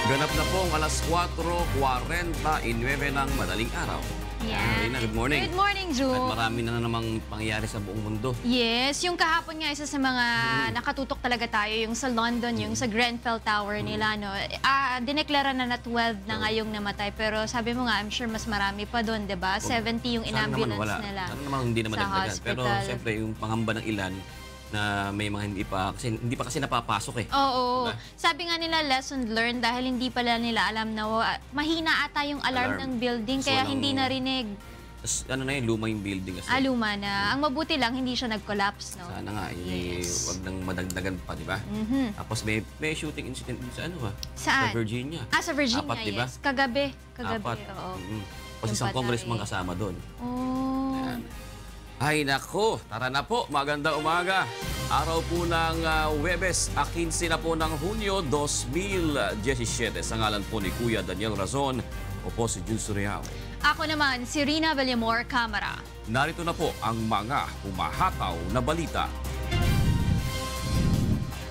Ganap na pong alas 4:49 ng madaling araw. Yan. Rina, good morning. Good morning, Ju. At marami na namang pangyayari sa buong mundo. Yes, yung kahapon nga isa sa mga nakatutok talaga tayo, yung sa London, yung sa Grenfell Tower nila, no. Dineklara na 12 na ngayong namatay, pero sabi mo nga, I'm sure mas marami pa doon, 'di ba? 70 yung in-ambulance nila. Sana naman hindi naman sa dagdagan. hospital. Pero siyempre yung pangamba ng ilan na may mga hindi pa kasi napapasok eh. Oo. Diba? Sabi nga nila, lesson learned dahil hindi pala nila alam na mahina ata yung alarm ng building, So, kaya hindi narinig. Tas, ano na yun, luma yung building kasi. Luma na. Ang mabuti lang, hindi siya nag-collapse, no? Sana nga, Yes. wag nang madagdagan pa, di ba? Tapos may shooting incident din sa ano Saan? Sa Virginia. Sa Virginia, Apat, di ba? yes. Kagabi, Apat. oo. Kasi Yung isang patay. congressman kasama doon. Oh. Ayan. Ay nako, tara na po, magandang umaga. Araw po ng Huwebes, 15 na po ng Hunyo 2017. Sa ngalan po ni Kuya Daniel Razon, o po si Jun Surreal. Ako naman, si Rina Villamor Camara. Narito na po ang mga humahataw na balita.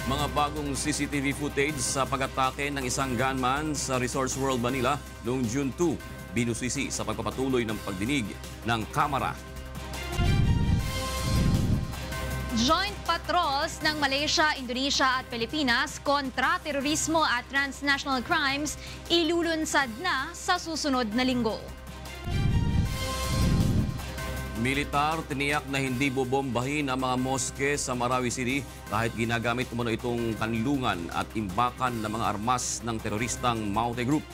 Mga bagong CCTV footage sa pag-atake ng isang gunman sa Resorts World Manila noong June 2, binusisi sa pagpapatuloy ng pagdinig ng Kamara. Joint patrols ng Malaysia, Indonesia at Pilipinas kontra terorismo at transnational crimes ilulunsad na sa susunod na linggo. Militar tiniyak na hindi bobombahin ang mga moske sa Marawi City kahit ginagamit umano itong kanlungan at imbakan ng mga armas ng teroristang Maute Group.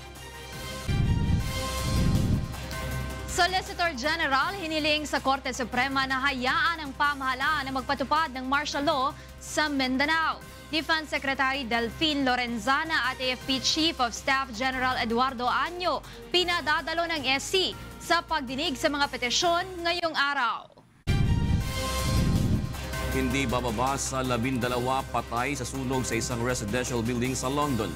Solicitor General hiniling sa Korte Suprema na hayaan ang pamahalaan na magpatupad ng martial law sa Mindanao. Defense Secretary Delphine Lorenzana at AFP Chief of Staff General Eduardo Año pinadadalo ng SC sa pagdinig sa mga petisyon ngayong araw. Hindi bababa sa 12 patay sa sunog sa isang residential building sa London.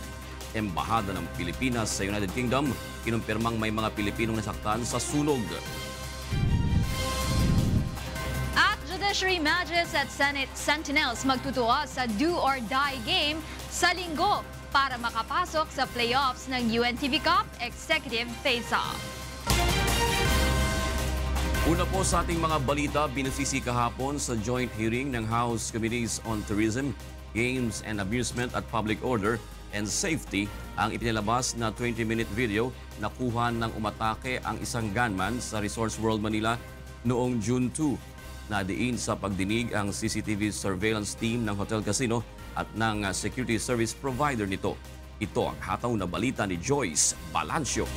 Embahada ng Pilipinas sa United Kingdom, kinumpirmang may mga Pilipinong nasaktan sa sunog. At Judiciary Magistrates at Senate Sentinels magtutuos sa do or die game sa linggo para makapasok sa playoffs ng UNTV Cup Executive Face-Off. Una po sa ating mga balita, binusisi kahapon sa joint hearing ng House Committees on Tourism, Games and Amusement at Public Order and Safety ang ipinalabas na 20-minute video na kuha ng umatake ang isang gunman sa Resorts World Manila noong June 2. Nadiin sa pagdinig ang CCTV surveillance team ng Hotel Casino at ng security service provider nito. Ito ang hataw na balita ni Joyce Balancio.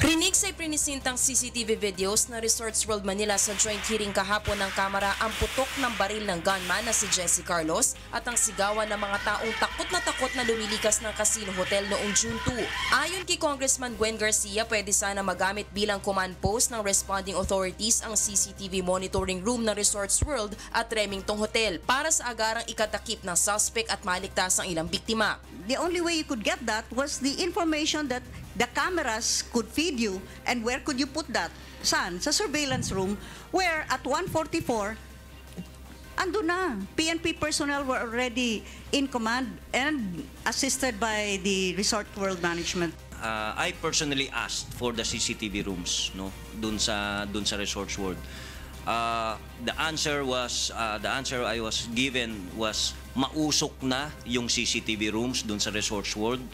Rinig sa iprinisintang CCTV videos na Resorts World Manila sa joint hearing kahapon ng Kamara ang putok ng baril ng gunman na si Jesse Carlos at ang sigawan ng mga taong takot na lumilikas ng casino hotel noong June 2. Ayon kay Congressman Gwen Garcia, pwede sana magamit bilang command post ng responding authorities ang CCTV monitoring room ng Resorts World at Remington Hotel para sa agarang ikatakip ng suspect at maligtas ang ilang biktima. The only way you could get that was the information that the cameras could feed you. And where could you put that? Saan? Sa surveillance room, where at 1:44, ando na. PNP personnel were already in command and assisted by the Resort World Management. I personally asked for the CCTV rooms, no, dun sa Resorts World. The answer I was given was mausok na yung CCTV rooms dun sa Resorts World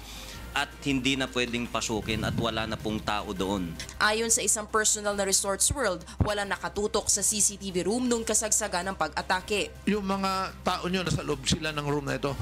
at hindi na pwedeng pasukin at wala na pong tao doon. Ayon sa isang personal na Resorts World, wala nakatutok sa CCTV room nung kasagsagan ng pag-atake. Yung mga tao nyo nasa loob sila ng room na ito.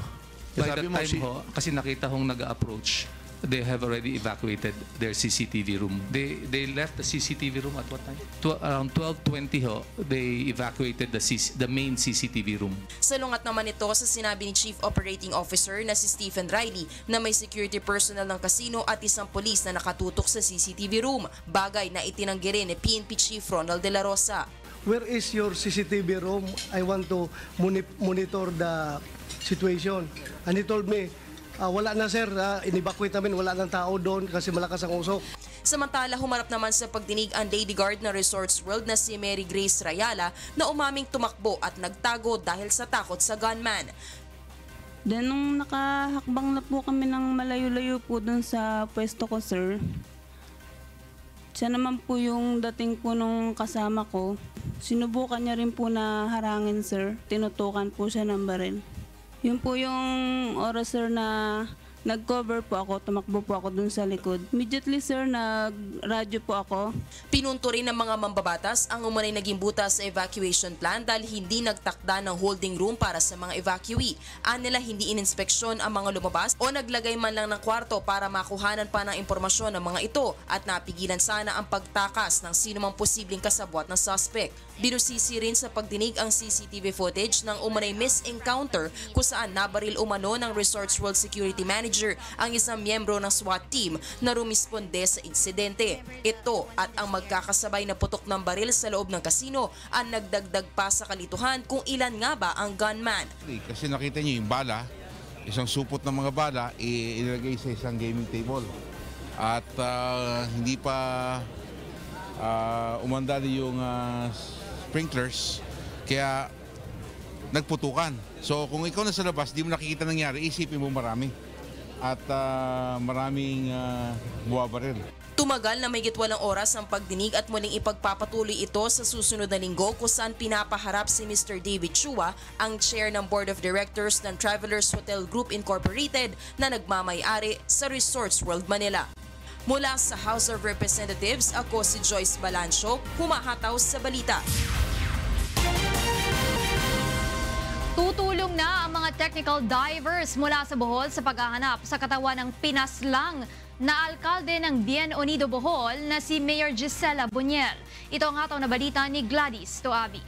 By Sabi that mo, time ho, kasi nakita hong nag-approach, they have already evacuated their CCTV room. They left the CCTV room at what time? Around 12:20 ho, they evacuated the main CCTV room. Salungat naman ito sa sinabi ni Chief Operating Officer na si Stephen Riley na may security personnel ng casino at isang polis na nakatutok sa CCTV room, bagay na itinanggi rin ni PNP Chief Ronald De La Rosa. Where is your CCTV room? I want to monitor the situation. And he told me, wala na sir, in-evacuate namin, wala nang tao doon kasi malakas ang usok. Samantala, humarap naman sa pagdinig ang lady guard na Resorts World na si Mary Grace Rayala na umaming tumakbo at nagtago dahil sa takot sa gunman. Then nung nakahakbang na po kami ng malayo-layo po dun sa pwesto ko, sir, siya naman po yung dating po nung kasama ko. Sinubukan niya rin po na harangin, sir. Tinutukan po siya ng baril. Yun po yung oras, sir, na nag-cover po ako, tumakbo po ako dun sa likod. Immediately, sir, nag-radyo po ako. Pinunto rin ng mga mambabatas ang umunay naging butas sa evacuation plan dahil hindi nagtakda ng holding room para sa mga evacuee. Anila hindi ininspeksyon ang mga lumabas o naglagay man lang ng kwarto para makuhanan pa ng impormasyon ng mga ito at napigilan sana ang pagtakas ng sinumang posibleng kasabwat ng suspect. Binusisi rin sa pagdinig ang CCTV footage ng umunay misencounter kung saan nabaril umano ng Resorts World Security Manager ang isang miyembro ng SWAT team na rumisponde sa insidente. Ito at ang magkakasabay na putok ng baril sa loob ng kasino ang nagdagdag pa sa kalituhan kung ilan nga ba ang gunman. Kasi nakita niyo yung bala, isang supot ng mga bala, ilagay sa isang gaming table. At hindi pa umandali yung sprinklers, kaya nagputukan. So kung ikaw nasa labas, di mo nakikita nangyari, isipin mo marami. At maraming buwabaril. Tumagal na mahigit 8 oras ang pagdinig at muling ipagpapatuloy ito sa susunod na linggo kung saan pinapaharap si Mr. David Chua, ang chair ng Board of Directors ng Travelers Hotel Group Incorporated na nagmamay-ari sa Resorts World Manila. Mula sa House of Representatives, ako si Joyce Balancio, humahataw sa balita. Tutulong na ang mga technical divers mula sa Bohol sa paghahanap sa katawan ng pinaslang na alkalde ng Bien Unido Bohol na si Mayor Gisela Buniel. Ito ang hataw na balita ni Gladys Toabi.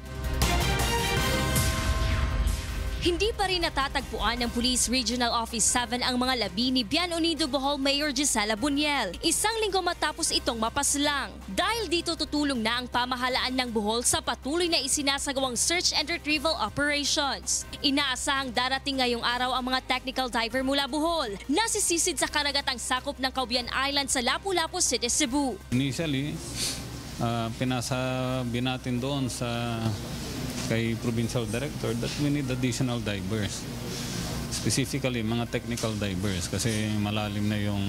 Hindi pa rin natatagpuan ng Police Regional Office 7 ang mga labi ni Bien Unido Bohol Mayor Gisela Buniel. Isang linggo matapos itong mapaslang. Dahil dito tutulong na ang pamahalaan ng Bohol sa patuloy na isinasagawang search and retrieval operations. Inaasahang darating ngayong araw ang mga technical diver mula Bohol na sisisid sa karagatang sakop ng Caubian Island sa Lapu-Lapu City, Cebu. Initially, pinasabi natin doon sa kay Provincial Director that we need additional divers. Specifically, mga technical divers kasi malalim na yung...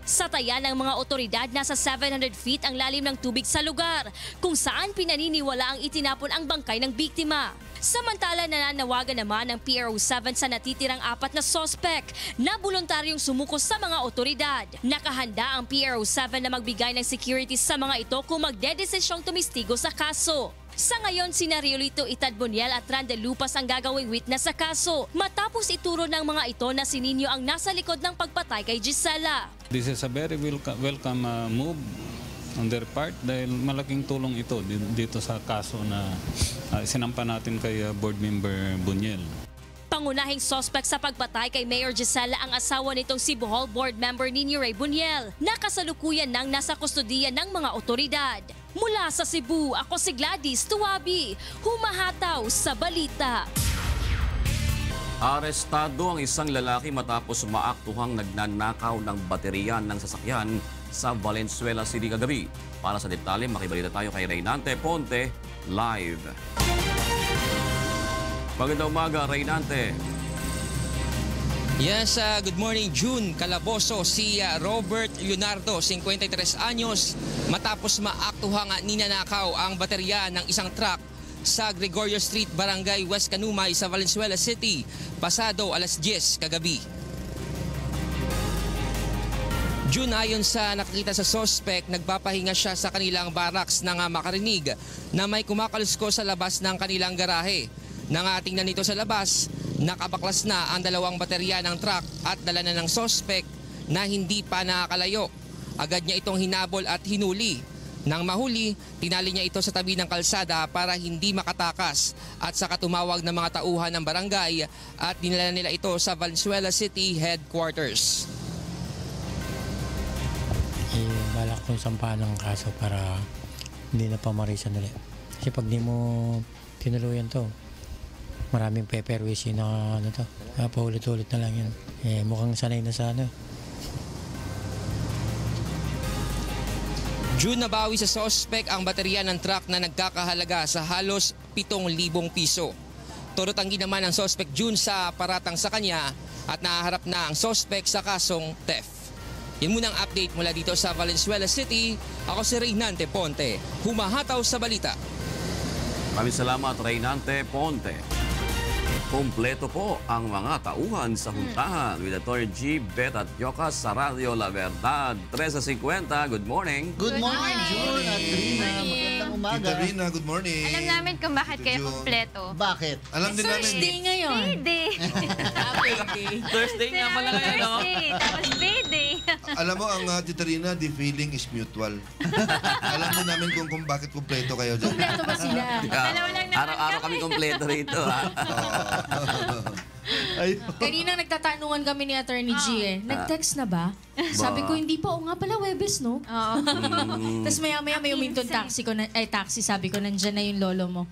Sa taya ng mga otoridad, nasa 700 feet ang lalim ng tubig sa lugar kung saan pinaniniwala ang itinapon ang bangkay ng biktima. Samantala, nananawagan naman ng PRO7 sa natitirang 4 na sospek na voluntaryong sumuko sa mga otoridad. Nakahanda ang PRO7 na magbigay ng security sa mga ito kung magdedesisyong tumistigo sa kaso. Sa ngayon, sina Riolito Itad Boniel at Randel Lupas ang gagawing witness sa kaso matapos ituro ng mga ito na si Nino ang nasa likod ng pagpatay kay Gisela. This is a very welcome move on their part dahil malaking tulong ito dito sa kaso na sinampa natin kay board member Boniel. Pangunahing suspect sa pagpatay kay Mayor Gisela ang asawa nitong si Bohol board member Nino Ray Boniel na kasalukuyan nang nasa kustodiya ng mga otoridad. Mula sa Cebu, ako si Gladys Tuabi, humahataw sa balita. Arestado ang isang lalaki matapos maaktuhang nagnanakaw ng baterya ng sasakyan sa Valenzuela City kagabi. Para sa detalye, makibalita tayo kay Reynante Ponte, live. Magandang umaga, Reynante. Yes, good morning June. Kalaboso si Robert Leonardo, 53 anyos, matapos maaktuhang ninanakaw ang baterya ng isang truck sa Gregorio Street, Barangay West Canumay sa Valenzuela City, pasado alas 10 kagabi. June, ayon sa nakikita sa suspect, nagpapahinga siya sa kanilang barracks nang makarinig na may kumakalusko sa labas ng kanilang garahe. Nang tingnan nito sa labas, nakabaklas na ang 2 baterya ng truck at dala na ng suspect na hindi pa nakakalayo. Agad niya itong hinabol at hinuli. Nang mahuli, tinali niya ito sa tabi ng kalsada para hindi makatakas at saka tumawag ng mga tauhan ng barangay at dinala nila ito sa Valenzuela City Headquarters. Balak kong sampahan ng kaso para hindi na pamarisan ulit. Kasi pag di mo tinuluyan to, maraming paperwish na ano to. Paulit-ulit na lang yan. Mukhang sanay na sa ano. June, nabawi sa sospek ang baterya ng truck na nagkakahalaga sa halos 7,000 piso. Torotanggi naman ang sospek June sa paratang sa kanya at nahaharap na ang sospek sa kasong theft. Yan muna ang update mula dito sa Valenzuela City. Ako si Reynante Ponte, humahataw sa balita. Maraming salamat, Reynante Ponte. Kompleto po ang mga tauhan sa huntahan with Dr. G. Bet at Yocas sa Radio La Verdad. 13:50, good morning. Good morning, June at Rina. Magandang umaga. Tita Rina, good morning. Alam namin kung bakit kayo kompleto. Bakit? Alam din namin. Thursday ngayon. Payday. Thursday nga pala ngayon, no? Thursday, tapos payday. Alam mo, ang Tita Rina, the feeling is mutual. Alam din namin kung bakit kompleto kayo dyan. Kompleto ba sila? Araw-araw kami kompleto rito, ha? Kanina nagtatanungan kami ni Attorney G eh. Nag-text na ba? Sabi ko, hindi pa. O nga pala, Webes, no? Oo. Tapos maya-maya may umintong taxi. Sabi ko, nandyan na yung lolo mo.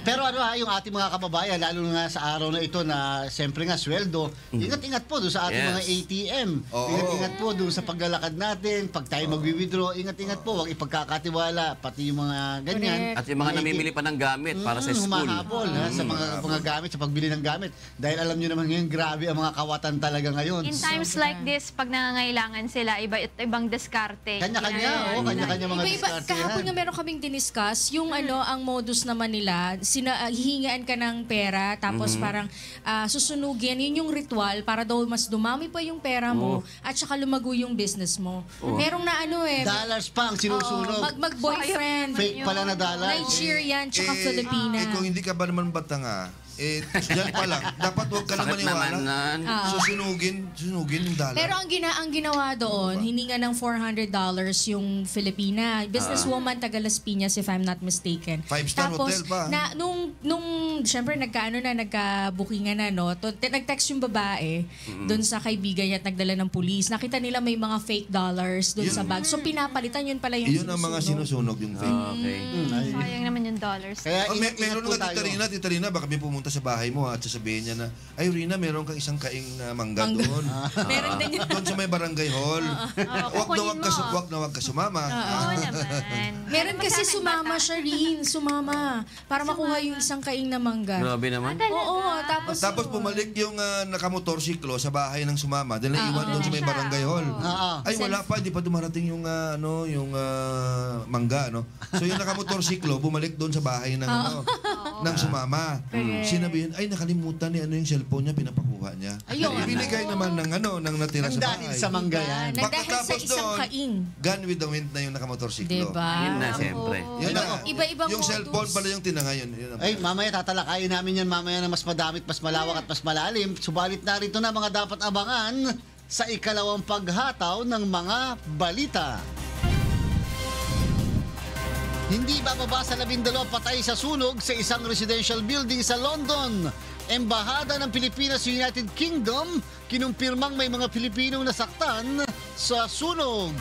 Pero ano yung ating mga kababayan, lalo nga sa araw na ito na siyempre nga sweldo, ingat-ingat po doon sa ating mga ATM. Ingat-ingat po doon sa paglalakad natin, pag tayo mag-withdraw, ingat-ingat po, huwag ipagkakatiwala, pati yung mga ganyan. At yung mga namimili pa ng gamit para sa school. Humahabol sa mga gamit, sa pagbili ng gamit. Dahil alam nyo naman ngayon, grabe ang mga kawatan talaga ngayon. In times like this, pag nangangailangan sila, ibang diskarte. Kanya-kanya, kanya-kanya mga diskarte. Kahapon nga meron kaming diniscuss, yung ang modus naman nila, hihingaan ka ng pera, tapos parang susunugin, yun yung ritual para daw mas dumami pa yung pera mo at saka lumago yung business mo. Merong na dollars pa ang sinusunog. Mag-boyfriend. Fake pala na dollars. Nigerian tsaka Filipina. Kung hindi ka ba naman batanga, diyan pa lang, dapat huwag ka naman iwala. So sunugin yung dollar. Pero ang ginawa doon, hininga ng $400 yung Filipina. Businesswoman taga Las Piñas, if I'm not mistaken. 5-star hotel pa. Na, nung syempre nagka-bookingan na, no? Nag-text yung babae doon sa kaibigan niya at nagdala ng pulis. Nakita nila may mga fake dollars doon sa bag. So pinapalitan yun pala yung sinusunog. Yun ang mga sinusunog yung fake. Sayang naman yung dollars. Kaya meron nga Tita Rina, baka may pumunta sa bahay mo at sasabihin niya na, ay Rina, meron kang isang kaing mangga doon. Meron din yun. Doon sa may barangay hall. Wag na wag ka sumama. Oo naman. Meron kasi sumama siya rin. Sumama. Para makuha yung isang kaing na mangga. Grabe naman. Oo. Tapos pumalik yung nakamotorsiklo sa bahay ng sumama dahil naiwan doon sa may barangay hall. Ay wala pa, hindi pa dumarating yung mangga, no. So yung nakamotorsiklo bumalik doon sa bahay ng ng sumama. Sinabihin, ay nakalimutan ni yung cellphone niya, pinapakuha niya. Ibinigay naman ng natira sa bahay. Sa mangga yan. Dahil sa isang kaing. Gone with the wind na yung nakamotorsiklo. Diba? Yun na, siyempre. Iba-ibang yung modus. cellphone pala yung tinangayon. Ay, mamaya tatalakayin namin yan mamaya na mas madamit, mas malawak at mas malalim. Subalit narito na mga dapat abangan sa ikalawang paghataw ng mga balita. Hindi bababa sa 12 patay sa sunog sa isang residential building sa London. Embahada ng Pilipinas sa United Kingdom, kinumpirmang may mga Pilipinong nasaktan sa sunog.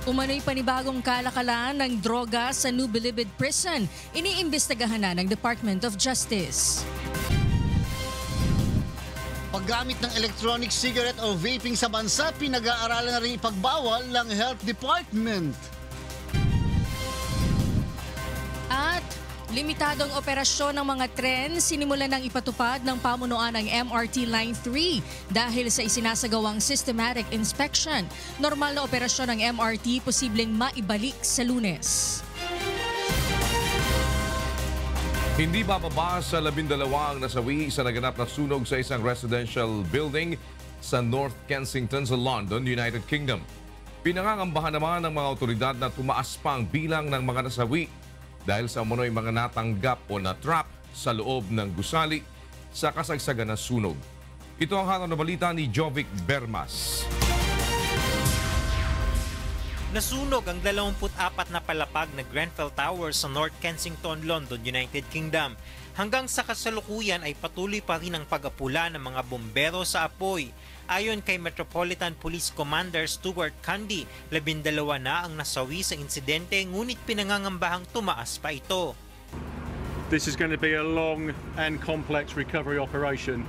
Umano'y panibagong kalakalan ng droga sa New Bilibid Prison. Iniimbestigahan na ng Department of Justice. Paggamit ng electronic cigarette o vaping sa bansa, pinag-aaralan na rin ipagbawal ng Health Department. At limitadong operasyon ng mga tren sinimulan ng ipatupad ng pamunuan ng MRT Line 3 dahil sa isinasagawang systematic inspection. Normal na operasyon ng MRT posibleng maibalik sa Lunes. Hindi bababa sa 12 ang nasawi sa naganap na sunog sa isang residential building sa North Kensington sa London, United Kingdom. Pinangangambahan naman ng mga otoridad na tumaas pa ang bilang ng mga nasawi dahil sa umano'y mga natanggap o na-trap sa loob ng gusali sa kasagsagan ng sunog. Ito ang hatol na balita ni Jovic Bermas. Nasunog ang 24 na palapag na Grenfell Tower sa North Kensington, London, United Kingdom. Hanggang sa kasalukuyan ay patuloy pa rin ang pag-apula ng mga bombero sa apoy. Ayon kay Metropolitan Police Commander Stuart Candy, 12 na ang nasawi sa insidente ngunit pinangangambahang tumaas pa ito. This is going to be a long and complex recovery operation.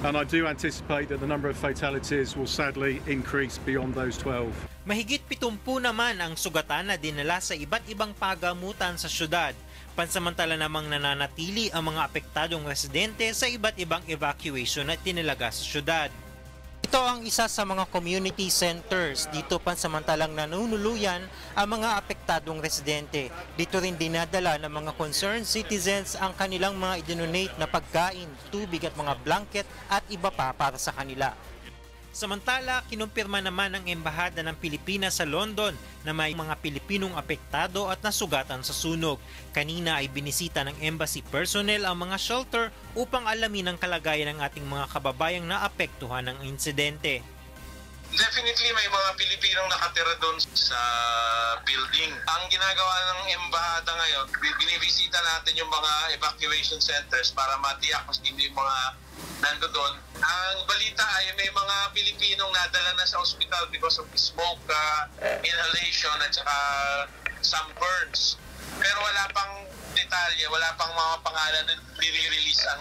And I do anticipate that the number of fatalities will sadly increase beyond those 12. Mahigit 70 naman ang sugatan na dinala sa iba't ibang pagamutan sa syudad. Pansamantala namang nananatili ang mga apektadong residente sa iba't ibang evacuation na tinalaga sa syudad. Ito ang isa sa mga community centers. Dito pansamantalang nanunuluyan ang mga apektadong residente. Dito rin dinadala ng mga concerned citizens ang kanilang mga idinonate na pagkain, tubig at mga blanket at iba pa para sa kanila. Samantala, kinumpirma naman ng Embahada ng Pilipinas sa London na may mga Pilipinong apektado at nasugatan sa sunog. Kanina ay binisita ng embassy personnel ang mga shelter upang alamin ang kalagayan ng ating mga kababayang naapektuhan ng insidente. Definitely may mga Pilipinong nakatira doon sa building. Ang ginagawa ng Embahada ngayon, binibisita natin yung mga evacuation centers para matiyak kung hindi yung mga nandoon. Ang balita ay may mga Pilipinong nadala na sa ospital because of smoke, inhalation at saka some burns. Pero wala pang detalye, wala pang mga pangalan na nire-release ang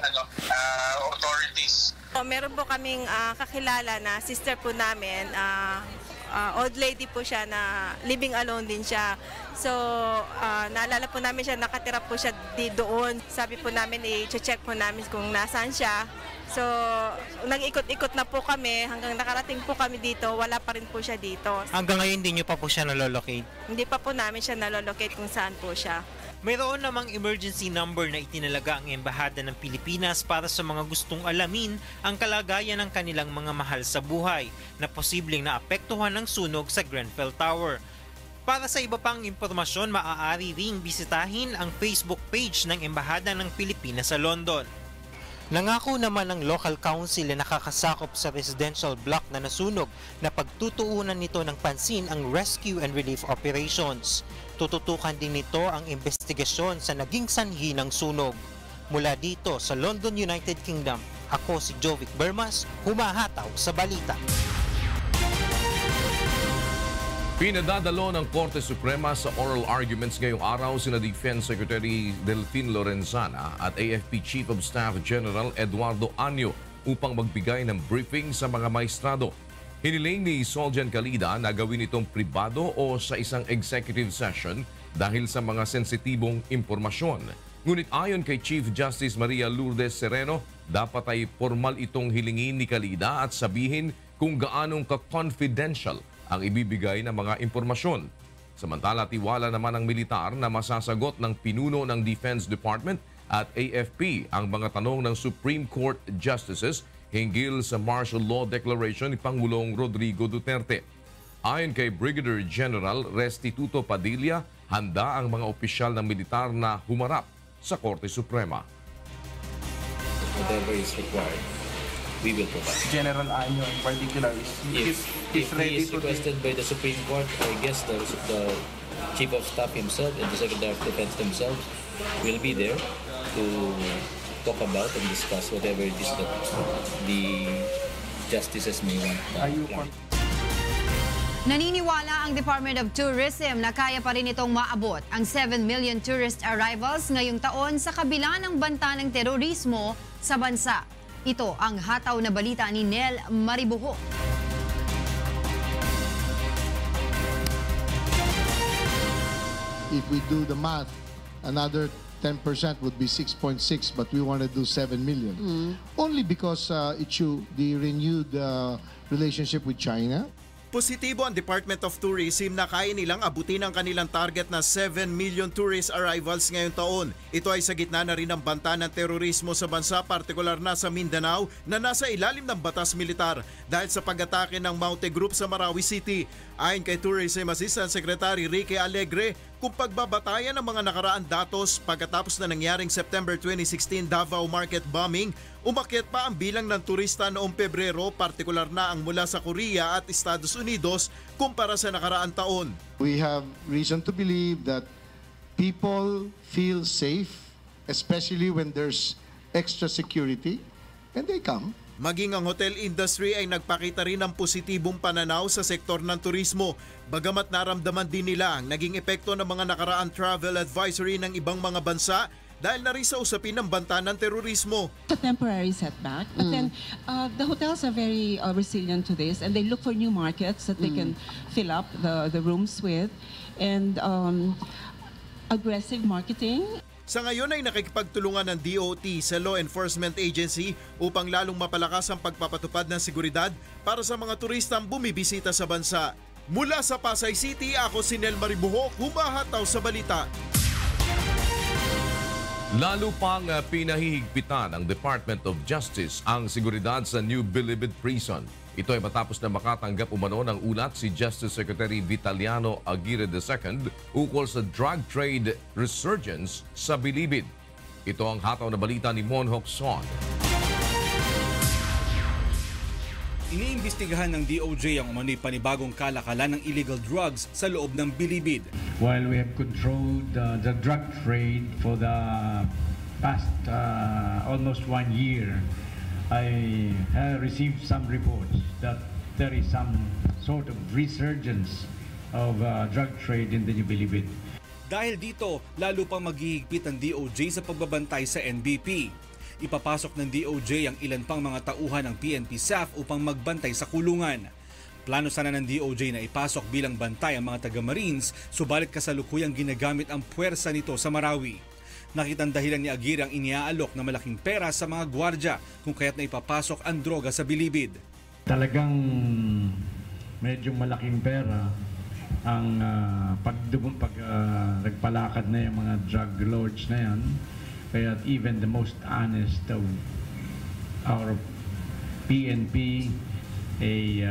authorities. Meron po kaming kakilala na sister po namin, old lady po siya na living alone din siya. So, naalala po namin siya, nakatira po siya doon. Sabi po namin, i-check po namin kung nasaan siya. So, nag-ikot-ikot na po kami hanggang nakarating po kami dito, wala pa rin po siya dito. Hanggang ngayon hindi niyo pa po siya nalolocate? Hindi pa po namin siya nalolocate kung saan po siya. Mayroon namang emergency number na itinalaga ang Embahada ng Pilipinas para sa mga gustong alamin ang kalagayan ng kanilang mga mahal sa buhay na posibleng naapektuhan ng sunog sa Grenfell Tower. Para sa iba pang impormasyon, maaari ring bisitahin ang Facebook page ng Embahada ng Pilipinas sa London. Nangako naman ng local council na nakakasakop sa residential block na nasunog na pagtutuunan nito ng pansin ang rescue and relief operations. Tututukan din nito ang investigasyon sa naging sanhi ng sunog. Mula dito sa London, United Kingdom, ako si Jovic Bermas, humahataw sa balita. Pinadadalo ng Korte Suprema sa oral arguments ngayong araw sina Defense Secretary Delfin Lorenzana at AFP Chief of Staff General Eduardo Anyo upang magbigay ng briefing sa mga maestrado. Hiniling ni Soljan Calida na gawin itong pribado o sa isang executive session dahil sa mga sensitibong impormasyon. Ngunit ayon kay Chief Justice Maria Lourdes Sereno, dapat ay formal itong hilingin ni Calida at sabihin kung gaanong ka-confidential ang ibibigay ng mga impormasyon. Samantala, tiwala naman ng militar na masasagot ng pinuno ng Defense Department at AFP ang mga tanong ng Supreme Court Justices hinggil sa martial law declaration ni Pangulong Rodrigo Duterte. Ayon kay Brigadier General Restituto Padilla, handa ang mga opisyal ng militar na humarap sa Korte Suprema. Whatever is required, we will provide. General Anyo in particular if he is requested by the Supreme Court, I guess the Chief of Staff himself and the Secretary of Defense themselves will be there to talk about and discuss whatever it is that the justices may want. Naniniwala ang Department of Tourism na kaya pa rin itong maabot ang 7 million tourist arrivals ngayong taon sa kabila ng banta ng terorismo sa bansa. Ito ang hataw na balita ni Nel Maribuho. If we do the math, another 10% would be 6.6, but we want to do 7 million. Only because the renewed relationship with China. Positibo ang Department of Tourism na kaya nilang abutin ang kanilang target na 7 million tourist arrivals ngayong taon. Ito ay sa gitna na rin ng banta ng terorismo sa bansa, partikular na sa Mindanao na nasa ilalim ng batas militar dahil sa pag-atake ng Maute Group sa Marawi City. Ayon kay Tourism Assistant Secretary Ricky Alegre, kung pagbabatayan ng mga nakaraang datos pagkatapos na nangyaring September 2016 Davao Market bombing, umakyat pa ang bilang ng turista noong Pebrero, partikular na ang mula sa Korea at Estados Unidos kumpara sa nakaraang taon. We have reason to believe that people feel safe, especially when there's extra security, and they come. Maging ang hotel industry ay nagpakita rin ng positibong pananaw sa sektor ng turismo. Bagamat naramdaman din nila ang naging epekto ng mga nakaraang travel advisory ng ibang mga bansa dahil na rin sa usapin ng banta ng terorismo. A temporary setback, but then the hotels are very resilient to this, and they look for new markets that they can fill up the rooms with, and aggressive marketing. Sa ngayon ay nakikipagtulungan ng DOT sa Law Enforcement Agency upang lalong mapalakas ang pagpapatupad ng seguridad para sa mga turistang bumibisita sa bansa. Mula sa Pasay City, ako si Nel Maribuhok, humahataw sa balita. Lalo pang pinahihigpitan ng Department of Justice ang seguridad sa New Bilibid Prison. Ito ay matapos na makatanggap umano ng ulat si Justice Secretary Vitaliano Aguirre II ukol sa drug trade resurgence sa Bilibid. Ito ang hataw na balita ni Monhok Son. Iniimbestigahan ng DOJ ang umano'y panibagong kalakalan ng illegal drugs sa loob ng Bilibid. While we have controlled the drug trade for the past almost 1 year, I have received some reports that there is some sort of resurgence of drug trade in the New Bilibid. Dahil dito, lalo pang maghihigpit ang DOJ sa pagbabantay sa NBP. Ipapasok ng DOJ ang ilan pang mga tauhan ng PNP SAF upang magbantay sa kulungan. Plano sana ng DOJ na ipasok bilang bantay ang mga taga-Marines, subalit kasalukuyang ginagamit ang puwersa nito sa Marawi. Nakitang dahilan ni Aguirre ang iniaalok na malaking pera sa mga gwardya kung kaya't na ipapasok ang droga sa Bilibid. Talagang medyo malaking pera ang nagpalakad na yung mga drug lords na yan. Kaya even the most honest of our PNP ay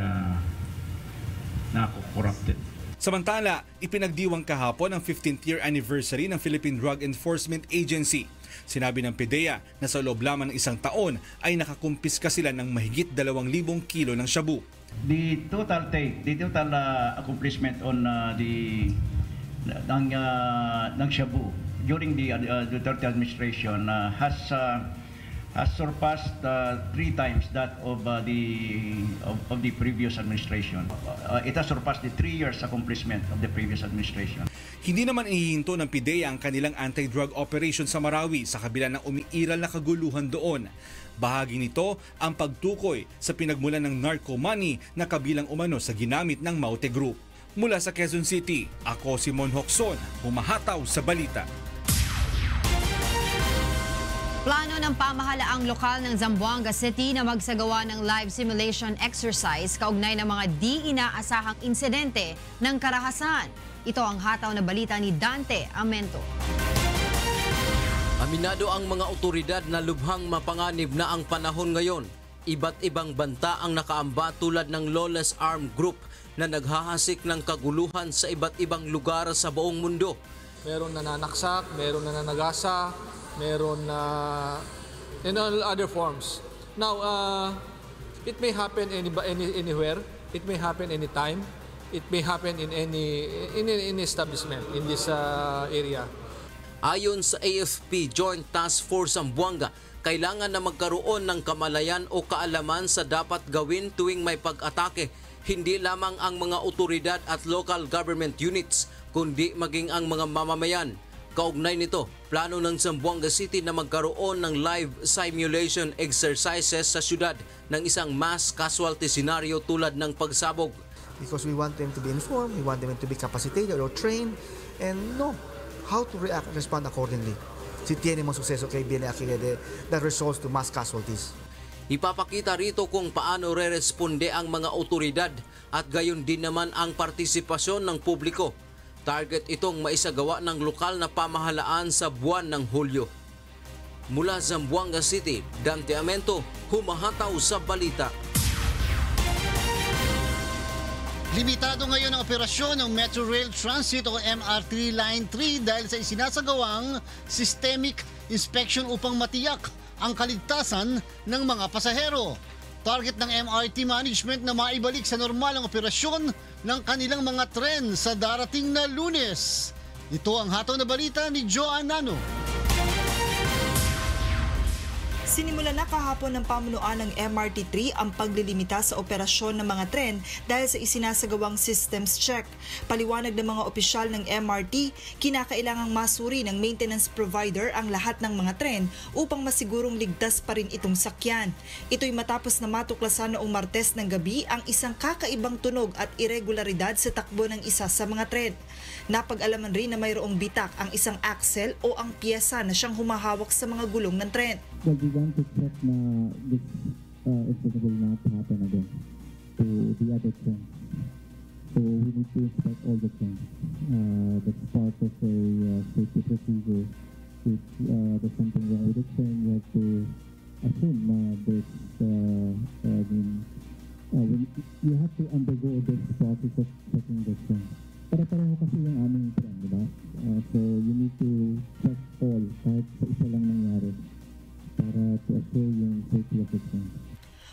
nako-corrupted. Samantala, ipinagdiwang kahapon ang 15th year anniversary ng Philippine Drug Enforcement Agency. Sinabi ng PDEA na sa loob lamang ng isang taon ay nakakumpiska sila ng mahigit 2,000 kilo ng shabu. The total accomplishment on ng shabu during the Duterte administration has surpassed 3 times that of the previous administration. It has surpassed the 3 years accomplishment of the previous administration. Hindi naman ihihinto ng PDEA ang kanilang anti-drug operation sa Marawi sa kabila ng umiiral na kaguluhan doon. Bahagi nito ang pagtukoy sa pinagmulan ng narco money na kabilang umano sa ginamit ng Maute Group. Mula sa Quezon City, ako si Monhok Son, humahataw sa balita. Plano ng pamahalaang lokal ng Zamboanga City na magsagawa ng live simulation exercise kaugnay ng mga di inaasahang insidente ng karahasan. Ito ang hataw na balita ni Dante Amento. Aminado ang mga otoridad na lubhang mapanganib na ang panahon ngayon. Iba't ibang banta ang nakaamba tulad ng lawless armed group na naghahasik ng kaguluhan sa iba't ibang lugar sa buong mundo. Meron nananaksak, meron nananagasa, meron na in all other forms. Now, it may happen anywhere. It may happen anytime. It may happen in any establishment in this area. Ayon sa AFP Joint Task Force Zamboanga, kailangan na magkaroon ng kamalayan o kaalaman sa dapat gawin tuwing may pag-atake, hindi lamang ang mga otoridad at local government units, kundi maging ang mga mamamayan. Kaugnay nito, plano ng Zamboanga City na magkaroon ng live simulation exercises sa syudad ng isang mass casualty scenario tulad ng pagsabog. Because we want them to be informed, we want them to be capacitated or trained, and know how to react and respond accordingly. Si tiene mong sukseso kay Viene Aguirre that results to mass casualties. Ipapakita rito kung paano re-responde ang mga otoridad at gayon din naman ang partisipasyon ng publiko. Target itong maisagawa ng lokal na pamahalaan sa buwan ng Hulyo. Mula Zamboanga City, Dante Amento, humahataw sa balita. Limitado ngayon ang operasyon ng Metro Rail Transit o MRT Line 3 dahil sa isinasagawang systemic inspection upang matiyak ang kaligtasan ng mga pasahero. Target ng MRT management na maibalik sa normal ang operasyon ng kanilang mga tren sa darating na Lunes. Ito ang hataw na balita ni Joan Nano. Si Sinimula na kahapon ng pamunuan ng MRT3 ang paglilimita sa operasyon ng mga tren dahil sa isinasagawang systems check. Paliwanag ng mga opisyal ng MRT, kinakailangang masuri ng maintenance provider ang lahat ng mga tren upang masigurong ligtas pa rin itong sakyan. Ito'y matapos na matuklasan noong Martes ng gabi ang isang kakaibang tunog at irregularidad sa takbo ng isa sa mga tren. Napag-alaman rin na mayroong bitak ang isang axle o ang piyesa na siyang humahawak sa mga gulong ng tren. Well, we want to check na this incident will not happen again to the other trains. So we need to inspect all the trains. That's part of a safety procedure. If there's something wrong with the train, you have to assume there's, you have to undergo this process of checking the train. Para-pareho kasi yung aming train, di ba? So you need to check all, kahit sa isa lang nangyari, para to assure yung safety of the train.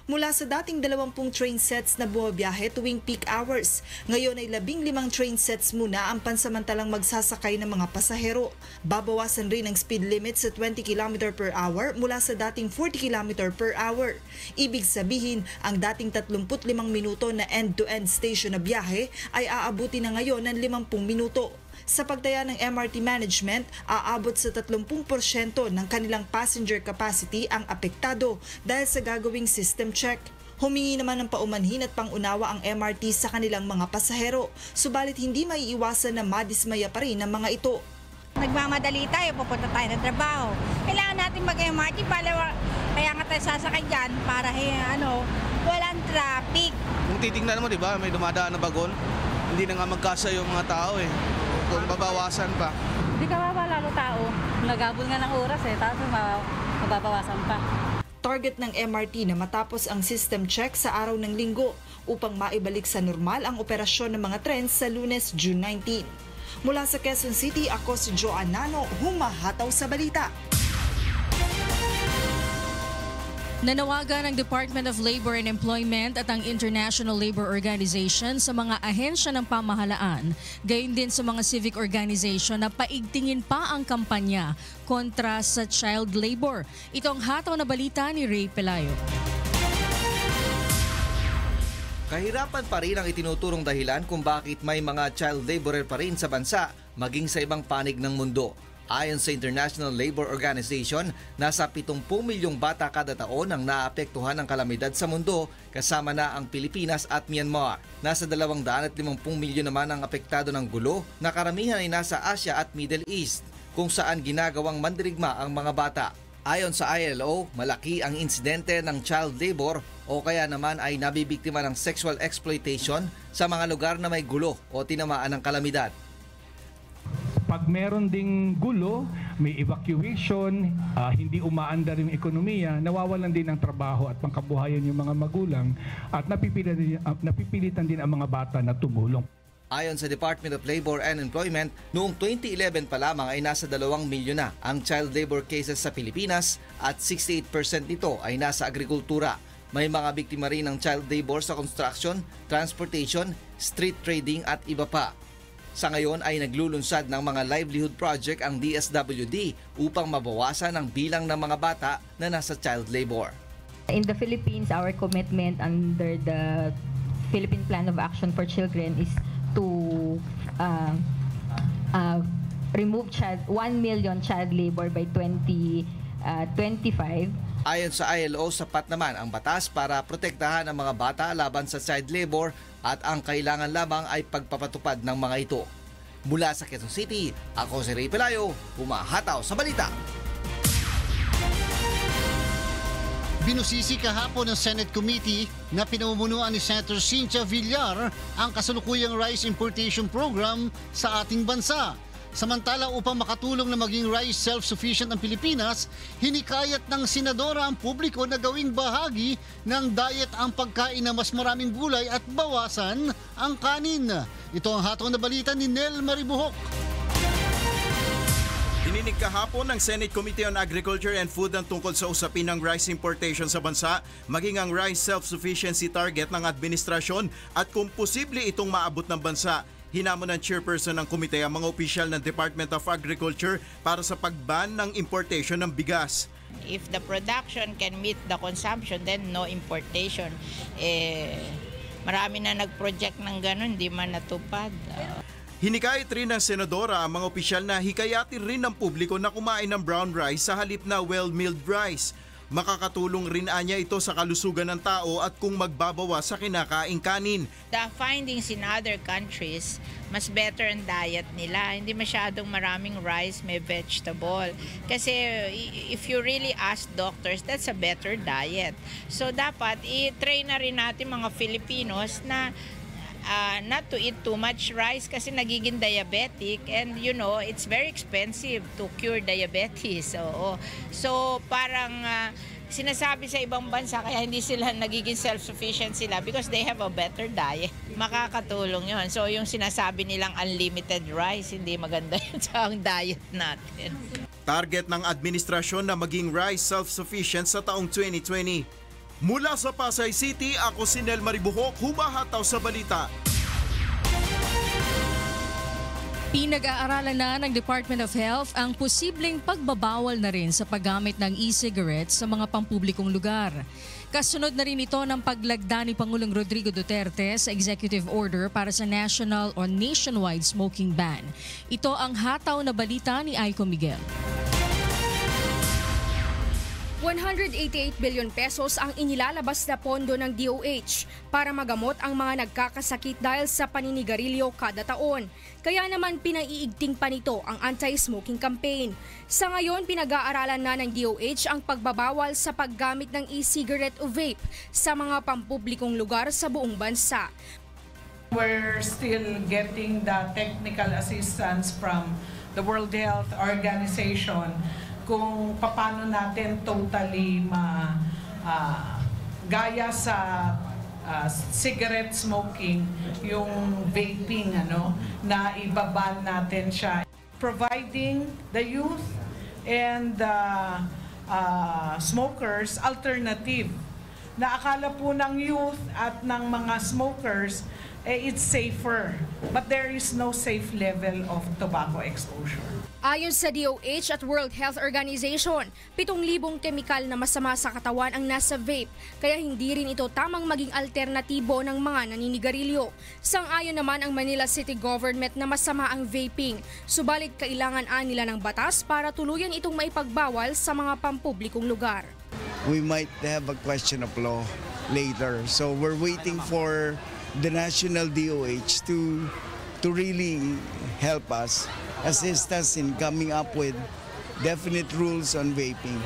Mula sa dating 20 train sets na bumabiyahe tuwing peak hours, ngayon ay 15 train sets muna ang pansamantalang magsasakay ng mga pasahero. Babawasan rin ang speed limit sa 20 km per hour mula sa dating 40 km per hour. Ibig sabihin, ang dating 35 minuto na end-to-end station na biyahe ay aabuti na ngayon ng 50 minuto. Sa pagtaya ng MRT management, aabot sa 30% ng kanilang passenger capacity ang apektado dahil sa gagawing system check. Humingi naman ng paumanhin at pangunawa ang MRT sa kanilang mga pasahero, subalit hindi maiiwasan na madismaya pa rin ang mga ito. Nagmamadali tayo, pupunta tayo ng trabaho. Kailangan natin mag-MRT, kaya nga tayo sasakay dyan para walang traffic. Kung titingnan mo, di ba, may dumadaan na bagon, hindi na nga magkasa yung mga tao eh. Kung babawasan pa. Hindi ka lalo tao. Nagabol nga ng oras tapos mababawasan pa. Target ng MRT na matapos ang system check sa araw ng Linggo upang maibalik sa normal ang operasyon ng mga tren sa Lunes, June 19. Mula sa Quezon City, ako si Joanne Nano, humahataw sa balita. Nanawagan ng Department of Labor and Employment at ang International Labor Organization sa mga ahensya ng pamahalaan, gayon din sa mga civic organization na paigtingin pa ang kampanya kontra sa child labor. Ito ang hataw na balita ni Ray Pelayo. Kahirapan pa rin ang itinuturong dahilan kung bakit may mga child laborer pa rin sa bansa, maging sa ibang panig ng mundo. Ayon sa International Labor Organization, nasa 70 milyong bata kada taon ang naapektuhan ng kalamidad sa mundo, kasama na ang Pilipinas at Myanmar. Nasa 250 milyon naman ang apektado ng gulo, na karamihan ay nasa Asia at Middle East, kung saan ginagawang mandirigma ang mga bata. Ayon sa ILO, malaki ang insidente ng child labor o kaya naman ay nabibiktima ng sexual exploitation sa mga lugar na may gulo o tinamaan ng kalamidad. Pag meron ding gulo, may evacuation, hindi umaandar yung ekonomiya, nawawalan din ng trabaho at pangkabuhayan yung mga magulang at napipilitan din ang mga bata na tumulong. Ayon sa Department of Labor and Employment, noong 2011 pa lamang ay nasa 2 milyon na ang child labor cases sa Pilipinas at 68% nito ay nasa agrikultura. May mga biktima rin ng child labor sa construction, transportation, street trading at iba pa. Sa ngayon ay naglulunsad ng mga livelihood project ang DSWD upang mabawasan ang bilang ng mga bata na nasa child labor. In the Philippines, our commitment under the Philippine Plan of Action for Children is to remove 1 million child labor by 2025. Ayon sa ILO, sapat naman ang batas para protektahan ang mga bata laban sa child labor at ang kailangan lamang ay pagpapatupad ng mga ito. Mula sa Quezon City, ako si Ray Pelayo, humahataw sa balita. Binusisi kahapon ng Senate Committee na pinamumunuan ni Senator Cynthia Villar ang kasalukuyang rice importation program sa ating bansa. Samantala, upang makatulong na maging rice self-sufficient ang Pilipinas, hinikayat ng senadora ang publiko na gawing bahagi ng diet ang pagkain ng mas maraming gulay at bawasan ang kanin. Ito ang hataw na balita ni Nel Maribuhok. Dininig kahapon ng Senate Committee on Agriculture and Food ang tungkol sa usapin ng rice importation sa bansa, maging ang rice self-sufficiency target ng administrasyon at kung posible itong maabot ng bansa. Hinamon ng chairperson ng komite ang mga opisyal ng Department of Agriculture para sa pag-ban ng importation ng bigas. If the production can meet the consumption, then no importation. Marami na nag-project ng ganun, di man natupad. Hinikayat rin ng senadora ang mga opisyal na hikayatin rin ng publiko na kumain ng brown rice sa halip na well-milled rice. Makakatulong rin anya ito sa kalusugan ng tao at kung magbabawa sa kinakaing kanin. The findings in other countries, mas better ang diet nila. Hindi masyadong maraming rice, may vegetable. Kasi if you really ask doctors, that's a better diet. So dapat i-train na rin natin mga Filipinos na not to eat too much rice kasi nagiging diabetic, and you know it's very expensive to cure diabetes. So parang sinasabi sa ibang bansa kaya hindi sila nagiging self-sufficient sila because they have a better diet. Makakatulong yun. So yung sinasabi nilang unlimited rice, hindi maganda yun sa ang diet natin. Target ng administrasyon na maging rice self-sufficient sa taong 2020. Mula sa Pasay City, ako si Nel Maribuhok, humahataw sa balita. Pinag-aaralan na ng Department of Health ang posibleng pagbabawal na rin sa paggamit ng e-cigarettes sa mga pampublikong lugar. Kasunod na rin ito ng paglagda ni Pangulong Rodrigo Duterte sa executive order para sa national o nationwide smoking ban. Ito ang hataw na balita ni Aiko Miguel. 188 billion pesos ang inilalabas na pondo ng DOH para magamot ang mga nagkakasakit dahil sa paninigarilyo kada taon. Kaya naman pinaiigting pa nito ang anti-smoking campaign. Sa ngayon, pinag-aaralan na ng DOH ang pagbabawal sa paggamit ng e-cigarette o vape sa mga pampublikong lugar sa buong bansa. We're still getting the technical assistance from the World Health Organization kung paano natin totally gaya sa cigarette smoking, yung vaping, na ibaban natin siya. Providing the youth and the smokers alternative na akala po ng youth at ng mga smokers it's safer, but there is no safe level of tobacco exposure. Ayon sa DOH at World Health Organization, 7,000 kemikal na masama sa katawan ang nasa vape, kaya hindi rin ito tamang maging alternatibo ng mga naninigarilyo. Sang-ayon naman ang Manila City Government na masama ang vaping, subalit kailangan nila ng batas para tuluyan itong maipagbawal sa mga pampublikong lugar. We might have a question of law later, so we're waiting for the national DOH to really help us, assist us in coming up with definite rules on vaping.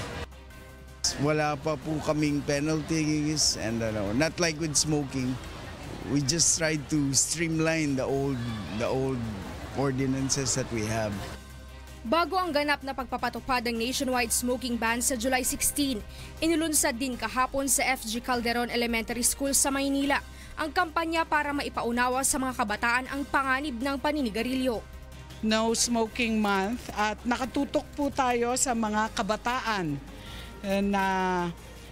Wala pa po kaming penalties and not like with smoking. We just tried to streamline the old ordinances that we have. Bago ang ganap na pagpapatupad ng nationwide smoking ban sa July 16, inulunsad din kahapon sa FG Calderon Elementary School sa Maynila ang kampanya para maipaunawa sa mga kabataan ang panganib ng paninigarilyo. No Smoking Month at nakatutok po tayo sa mga kabataan na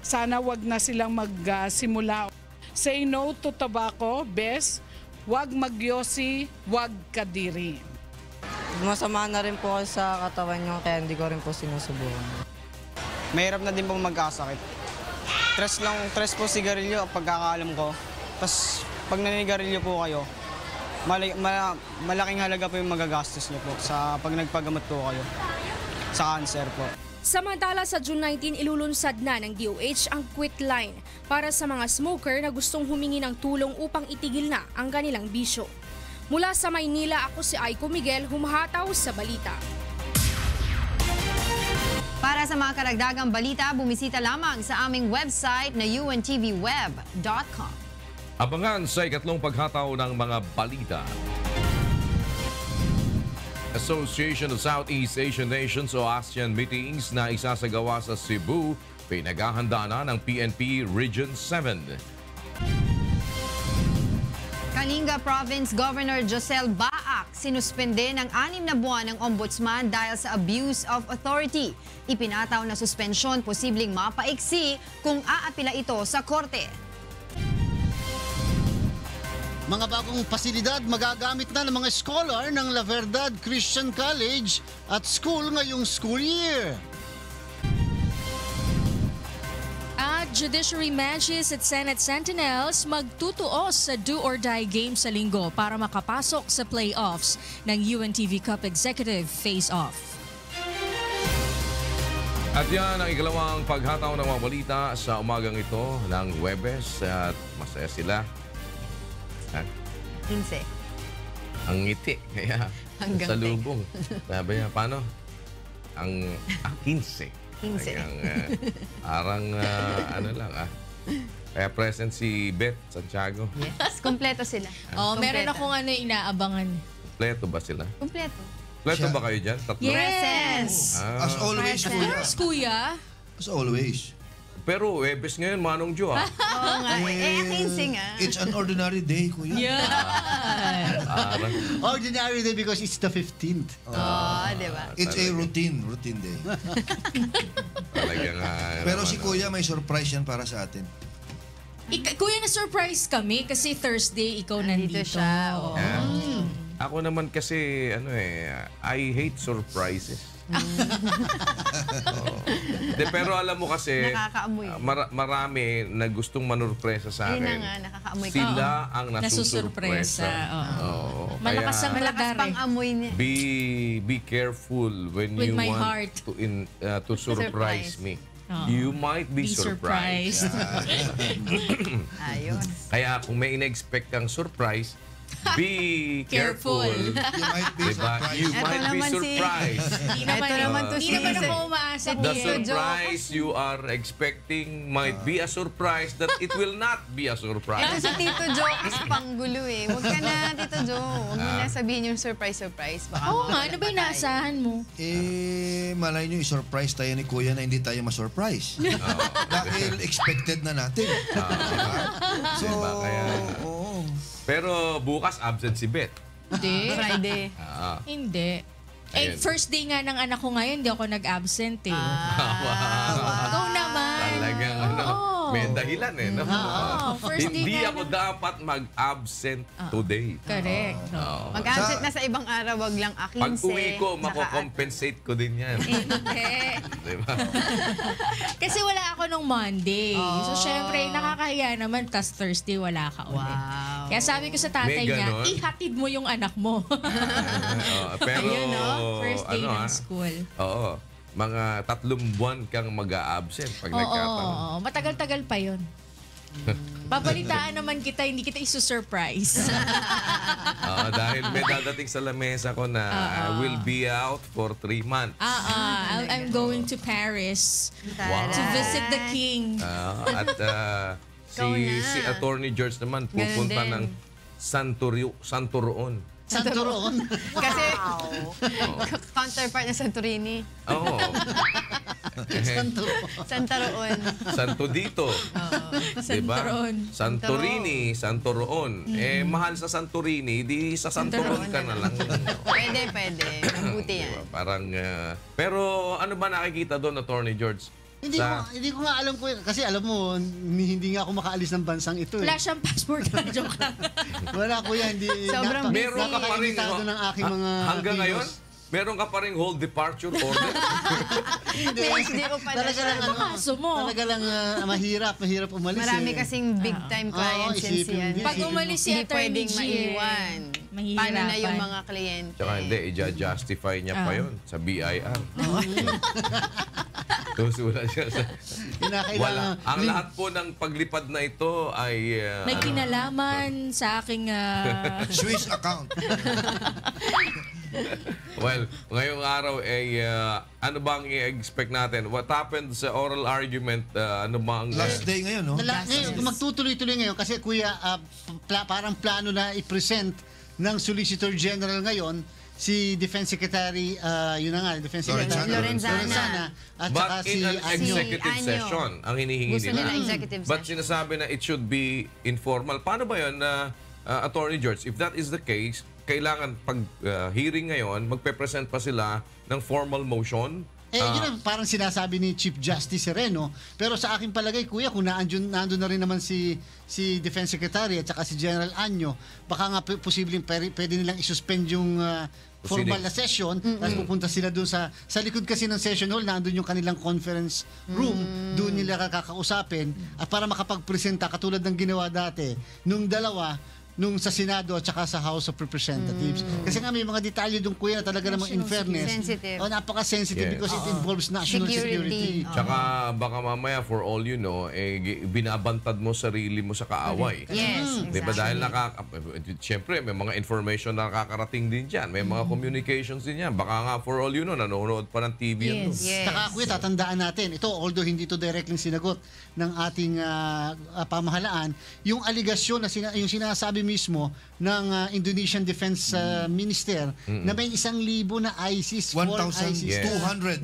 sana wag na silang magsimula. Say no to tobacco, bes, wag magyosi, wag kadiri. Masama na rin po sa katawan nyo kaya hindi ko rin po sinusubukan. Mahirap na din po magkasakit. Stress po sigarilyo pagkakaalam ko. Tapos pag naninigarilyo po kayo, malaking halaga po yung magagastos niyo po sa pag nagpagamot po kayo sa cancer po. Samantala sa June 19, ilulunsad na ng DOH ang quit line para sa mga smoker na gustong humingi ng tulong upang itigil na ang kanilang bisyo. Mula sa Maynila, ako si Aiko Miguel, humahataw sa balita. Para sa mga karagdagang balita, bumisita lamang sa aming website na untvweb.com. Abangan sa ikatlong paghataw ng mga balita. Association of Southeast Asian Nations o ASEAN meetings na isasagawa sa Cebu, pinaghahanda na ng PNP Region 7. Kalinga Province Governor Josel Baak sinuspende ng 6 na buwan ng ombudsman dahil sa abuse of authority. Ipinataw na suspensyon posibleng mapaiksi kung aapila ito sa korte. Mga bagong pasilidad magagamit na ng mga scholar ng La Verdad Christian College at School ngayong school year. Judiciary Magistrates at Senate Sentinels magtutuos sa do-or-die game sa linggo para makapasok sa playoffs ng UNTV Cup Executive Face-Off. At yan ang ikalawang paghataw ng mga balita sa umagang ito ng Huwebes at masaya sila. 15. Ang ngiti, kaya Hanggang sa lubong. Sabi niya, paano? Ang 15. 15. Arang ano lang Kaya present si Beth Santiago. Yes, kompleto sila. Meron akong inaabangan. Kompleto ba sila? Kompleto. Kompleto ba kayo dyan? Tatlo? Yes! As always, kuya. Kuya. As always. Pero Huwebes ngayon, Manong Jo Oo nga. 15 nga. It's an ordinary day, kuya. Ordinary day because it's the 15th. Di ba? It's a routine day. Talagang Pero si kuya may surprise yan para sa atin. Kuya, na-surprise kami kasi Thursday ikaw nandito. siya. Ako naman kasi, I hate surprises. Pero alam mo kasi, Nakakaamoy. marami na gustong manurpresa sa Yun na akin. nga, nakakaamoy ka. Sila ang nasusurpresa. Malakas ang Malakas pang amoy niya. Be careful when With you my want heart. to surprise me. You might be surprised. Ayos. Kaya kung may in-expect kang surprise, be Careful. careful. You might be surprised. Hindi naman ako umaasa. The surprise you are expecting might be a surprise that it will not be a surprise. Ito si Tito Joe is panggulo eh. Huwag ka na, Tito Joe. Huwag mo na sabihin yung surprise. Baka Oo nga, ano ba inaasahan mo? Malay nyo, i-surprise tayo ni kuya na hindi tayo ma-surprise. Dahil expected na natin. Pero bukas absent si Beth. Hindi. Friday. Hindi. Ayun. First day nga ng anak ko ngayon, hindi ako nag-absent eh. Ikaw naman. Talagang may dahilan no? First day Hindi nga ako dapat mag-absent today. Correct. Mag-absent na sa ibang araw, wag lang 15. Pag uwi ko, makocompensate ko din yan. Hindi. Diba? Kasi wala ako nung Monday. So, syempre, nakakahiya naman kasi Thursday wala ka ulit. Wow. Kaya sabi ko sa tatay May niya, ganon? ihatid mo yung anak mo. Pero, Ayun, first day ng school. Oo. Mga 3 buwan kang mag-a-absent pag nagkataon. Oo, matagal-tagal pa yun. Babalitaan naman kita, hindi kita isusurprise. Dahil may dadating sa lamesa ko na I will be out for 3 months. I'm going to Paris to visit the king. At si Attorney George naman pupunta ng Santuroon. Santuroon? Kasi counterpart na Santorini. Oo. Santaroon. Santo dito. Diba? Santorini, Santuroon. Mahal sa Santorini, di sa Santuroon ka na lang. Pwede. Mabuti yan. Diba? Parang, pero ano ba nakikita doon, Attorney George? Hindi ko nga alam ko kasi alam mo hindi nga ako makaalis ng bansang ito Wala siyang passport. Joke lang. Wala kuya, hindi. Sobrang meron ka pa rin ng aking mga hanggang ngayon? Meron ka pa rin hold departure order? Hindi ko pa na siya. Talaga lang mahirap umalis. Marami kasing big time clients yan. Pag umalis si hindi pwedeng maiwan. Paano na yung mga kliyente? Tsaka hindi, i-justify niya pa yun sa BIR. Wala siya sa... Wala. Ang lahat po ng paglipad na ito ay... may kinalaman sa aking... Swiss account. Well, ngayong araw ay ano bang i-expect natin? What happened sa oral argument? Ano bang... Last day ngayon, no? Magtutuloy-tuloy ngayon kasi kuya, parang plano na i-present ng Solicitor General ngayon si Defense Secretary, Defense Secretary Lorenzana. At but saka in an executive Anyo. session ang hinihingi Gusto nila. nila executive But session. sinasabi na it should be informal. Paano ba yun, Attorney George? If that is the case, kailangan pag hearing ngayon, magpe-present pa sila ng formal motion Yun ang parang sinasabi ni Chief Justice Sereno. Pero sa aking palagay, kuya, kung nandun na rin naman si Defense Secretary at saka si General Anyo, baka nga posibleng pwede nilang isuspend yung formal na session, tapos pupunta sila doon sa likod kasi ng session hall, nandun yung kanilang conference room, doon nila kakausapin at para makapagpresenta katulad ng ginawa dati nung nung sa Senado at saka sa House of Representatives. Kasi nga may mga detalye doon, kuya, na talaga namang in fairness. Sensitive. Napaka-sensitive because it involves national security. Tsaka baka mamaya, for all you know, binabantad mo sarili mo sa kaaway. Yes, Diba? Dahil siyempre, may mga information na nakakarating din dyan. May mga communications din yan. Baka nga, for all you know, nanonood pa ng TV yan. Saka, kuya, tatandaan natin, ito, although hindi ito directly sinagot ng ating pamahalaan, yung aligasyon na yung sinasabi mismo ng Indonesian Defense Minister na may 1,000 na ISIS, 1,200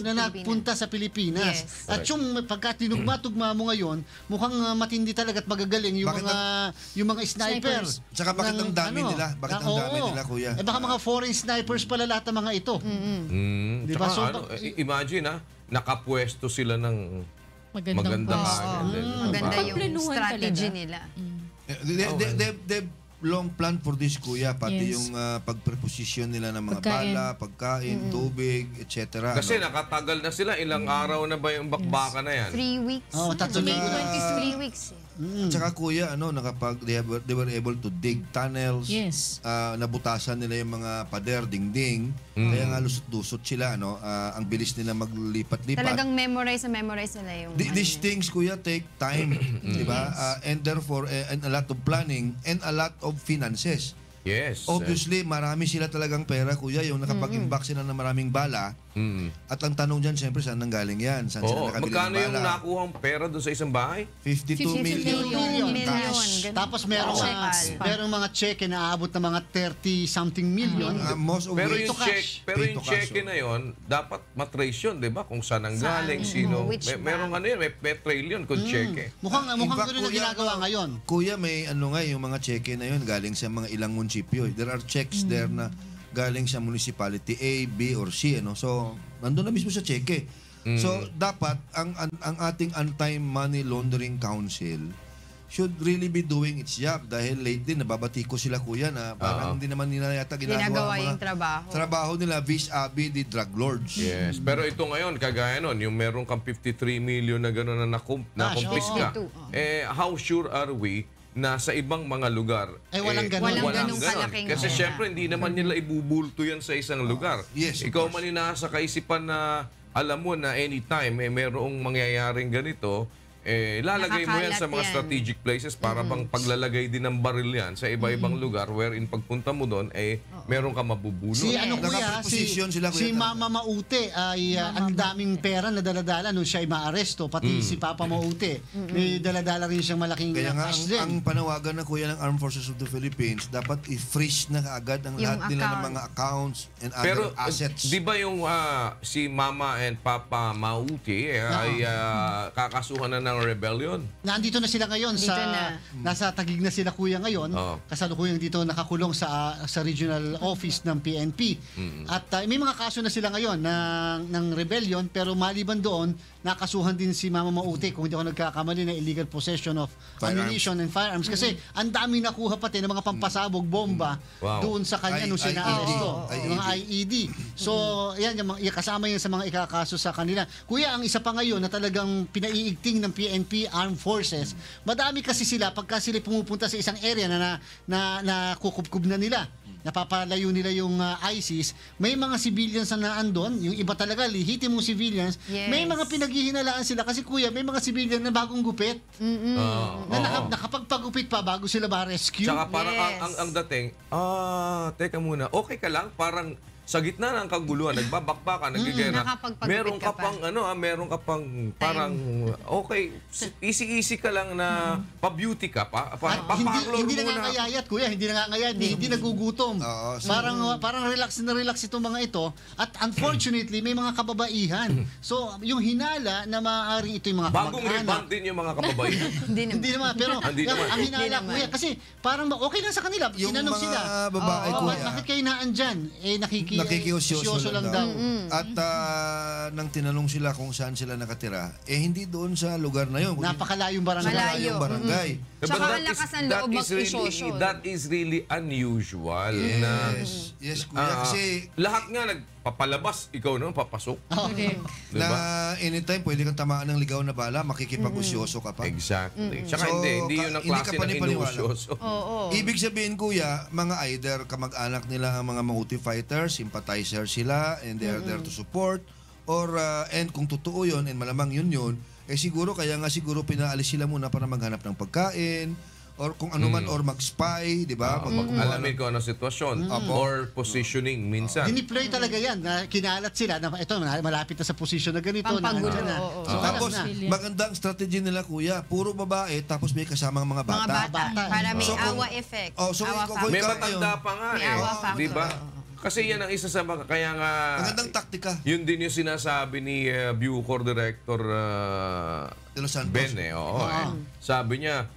na napunta sa Pilipinas. Yes. At yung pagka tinugma-tugma mo ngayon, mukhang matindi talaga at magagaling yung mga sniper. Tsaka bakit ang dami nila? Bakit ang dami nila, kuya? Baka mga foreign snipers pala lahat ng mga ito. Diba? Imagine, nakapwesto sila ng maganda maganda yung strategy nila. They've long plan for this, kuya, pati yung pagpreposisyon nila ng mga bala, pagkain, tubig, etc. Kasi nakatagal na sila, ilang araw na ba yung bakbaka na yan? 3 weeks. May 23 weeks. At saka, kuya, they were able to dig tunnels. Yes. Nabutasan nila yung mga pader, dingding. Kaya nga lusot-lusot sila, ang bilis nila maglipat-lipat. Talagang memorize nila yung... These things, kuya, take time. Diba? And therefore, and a lot of planning and a lot of finances. Yes. Obviously, marami sila talagang pera, kuya, yung nakapag-imbak sila ng maraming bala. At ang tanong dyan, siyempre, saan nanggaling yan? Saan sila nakabili ng bala? Magkano yung nakuhang pera doon sa isang bahay? 52 million cash. Tapos merong mga cheque na aabot na mga 30-something million. Pero yung cheque na yon dapat matrace yun, di ba? Kung saan ang galing, sino. Merong may trail yun kung cheque. Mukhang gano'n na ginagawa ngayon. Kuya, may yung mga cheque na yun galing sa mga ilang munisipyo. There are checks there na galing sa municipality A, B, or C. So, nandun na mismo sa cheque. So, dapat ang ating Anti-Money Laundering Council should really be doing its job dahil lately nababati ko sila, kuya, na parang hindi naman nila yata ginagawa yung trabaho nila vis-a-vis the drug lords. Yes. Pero ito ngayon, kagaya nun, yung meron kang 53 million na gano'n na nakumpiska. How sure are we na sa ibang mga lugar walang ganun kalaking kasi syempre hindi naman nila ibubulto yan sa isang lugar. Ikaw man nasa kaisipan na alam mo na anytime merong mangyayaring ganito, lalagay mo yan sa mga strategic places para bang paglalagay din ng baril yan sa iba-ibang lugar wherein pagpunta mo doon meron ka mabubulot. Si Mama Maute ay ang daming pera na daladala nung siya ay maaresto, pati si Papa Maute may daladala rin siyang malaking cash din. Ang panawagan na, kuya, ng Armed Forces of the Philippines, dapat i-freeze na kaagad ang lahat nila ng mga accounts and other assets. Pero di ba yung si Mama and Papa Maute ay kakasuhan na ng rebellion? Nandito na sila ngayon nasa Taguig na sila, kuya, ngayon. Kasalukuyang dito nakakulong sa regional office ng PNP. At may mga kaso na sila ngayon ng rebellion, pero maliban doon, nakasuhan din si Mama Maute, kung hindi ako nagkakamali, na illegal possession of ammunition and firearms. Kasi ang daming nakuha pati ng mga pampasabog, bomba doon sa kanya nung sinaaresto. Yung mga IED. So, yan, kasama yan sa mga ikakaso sa kanila. Kuya, ang isa pa ngayon na talagang pinaiigting ng PNP Armed Forces, madami kasi sila pagka sila pumupunta sa isang area na kukubkub na nila, napapalayo nila yung ISIS, may mga civilians na naandon, yung iba talaga lehitimong civilians, may mga pinaghihinalaan sila kasi, kuya, may mga civilian na bagong gupit na nakapagpagupit pa bago sila ma-rescue. Tsaka parang ang dating, teka muna, okay ka lang, parang sa gitna ng kaguluhan, nagbabakbakan, nagigera, meron ka pang meron ka pang parang okay, easy ka lang na pa-beauty ka hindi nangangayayat, kuya, hindi nagugutom. Parang relax itong mga ito, at unfortunately may mga kababaihan. So yung hinala na maaaring ito yung mga bagong rebound din yung mga kababaihan. Hindi naman, pero ang hinala, kuya, kasi parang okay lang sa kanila, tinanong sila, babae, kuya, bakit kayo naandyan? Nakikita nakikiusyoso lang daw. At nang tinanong sila kung saan sila nakatira, hindi doon sa lugar na yun. Napakalayong barangay. Malayo. Barangay. Tsaka malakas ang loob mag-isosyo. That is really unusual. Yes, kuya. Kasi lahat nga nagpapalabas, ikaw naman papasok. Na anytime pwede kang tamaan ng ligaw na bala, makikipag-usyoso ka pa. Exactly. Tsaka hindi yun ang klase ng inusyoso. Ibig sabihin, kuya, mga either kamag-anak nila ang mga motive fighters, sympathizer sila, and they are there to support, or and kung totoo yun, and malamang yun, siguro kaya nga siguro pinaalis sila muna para maghanap ng pagkain, or kung ano man, or mag-spy, di ba? Alamin ko ano sitwasyon, or positioning minsan. Diniplay talaga yan, na kinalat sila, na ito, malapit na sa posisyon na ganito. Tapos, magandang strategy nila, kuya, puro babae, tapos may kasamang mga bata. Para may awa effect. May matanda pa nga di ba? Kasi yan ang isa sa mga, kaya nga... Magandang taktika. Yun din yung sinasabi ni Bucor Director De Los Santos. Ben. Sabi niya,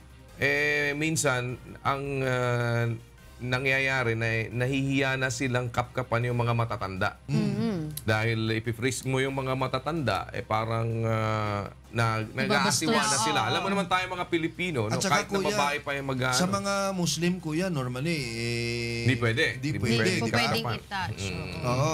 minsan, ang nangyayari na nahihiya na silang kapkapan yung mga matatanda. Dahil ipifrisk mo yung mga matatanda, parang nag-aasiwa na sila. Alam mo naman tayo mga Pilipino, at saka, kahit na babae pa yung mag-ano. Sa mga Muslim, kuya, normally, Di pwede. Di pwede. Hindi pwedeng i-touch. Oo,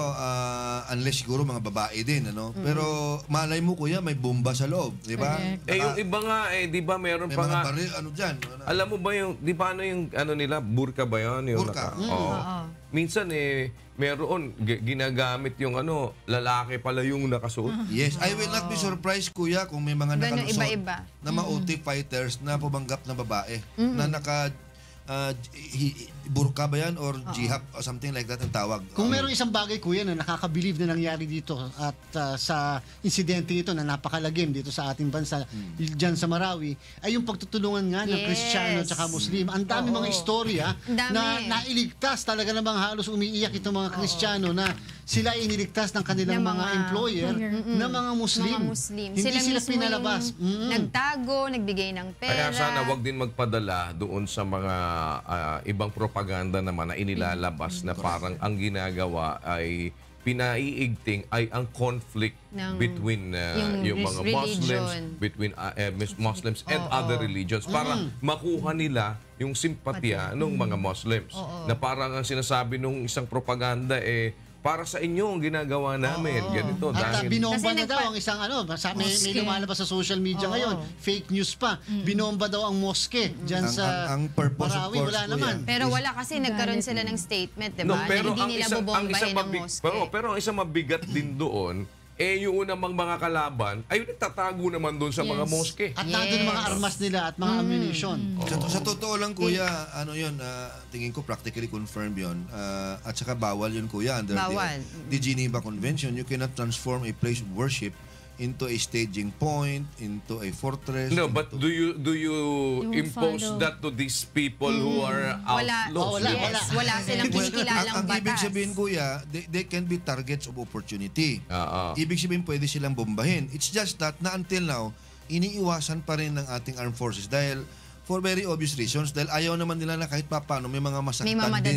unless siguro mga babae din, ano? Pero malay mo, kuya, may bomba sa loob, di ba? Yung iba nga, di ba meron pa nga... baril, ano dyan? Alam mo ba yung, di ba ano yung, ano nila, burka ba yun? Burka. Minsan meron ginagamit yung lalaki pala yung nakasuot. Yes, I will not be surprised, kuya, kung may mga nakalusot iba-iba na motive fighters na pumanggap na babae na naka burka ba yan or jihad or something like that ang tawag. Kung meron isang bagay, kuya, na nakaka-believe na nangyari dito at sa insidente ito na napakalagim dito sa ating bansa, dyan sa Marawi, ay yung pagtutulungan nga ng Kristiyano at saka Muslim. Ang dami mga istorya na nailigtas talaga namang halos umiiyak itong mga Kristiyano na sila iniligtas ng kanilang mga employer na mga Muslim. Hindi sila pinalabas. Nagtago, nagbigay ng pera. Kaya sana wag din magpadala doon sa mga ibang propaganda naman na inilalabas na parang ang ginagawa ay pinaiigting ay ang conflict between yung mga Muslims, between Muslims and other religions para makuha nila yung simpatya ng mga Muslims. Na parang ang sinasabi nung isang propaganda para sa inyo ang ginagawa namin. Ganito. At binomba na daw ang isang may lumalabas sa social media ngayon. Fake news pa. Binomba daw ang mosque dyan sa Marawi. Wala naman. Pero wala kasi nagkaroon sila ng statement, diba? Pero hindi nila bubombahin ang mosque. Pero ang isang mabigat din doon, yung unang mga kalaban ay nagtatago naman doon sa mga mosque. At nandun mga armas nila at mga ammunition. Sa totoo lang, kuya, tingin ko practically confirmed yun. At saka bawal yun, kuya, under the Geneva Convention. You cannot transform a place of worship into a staging point, into a fortress. No, but do you impose that to these people who are outlaws? Wala silang kinikilalang batas. Ang ibig sabihin, kuya, they can be targets of opportunity. Ibig sabihin, pwede silang bombahin. It's just that na until now, iniiwasan pa rin ng ating armed forces dahil for very obvious reasons, dahil ayaw naman nila na kahit paano may mga masaktan din.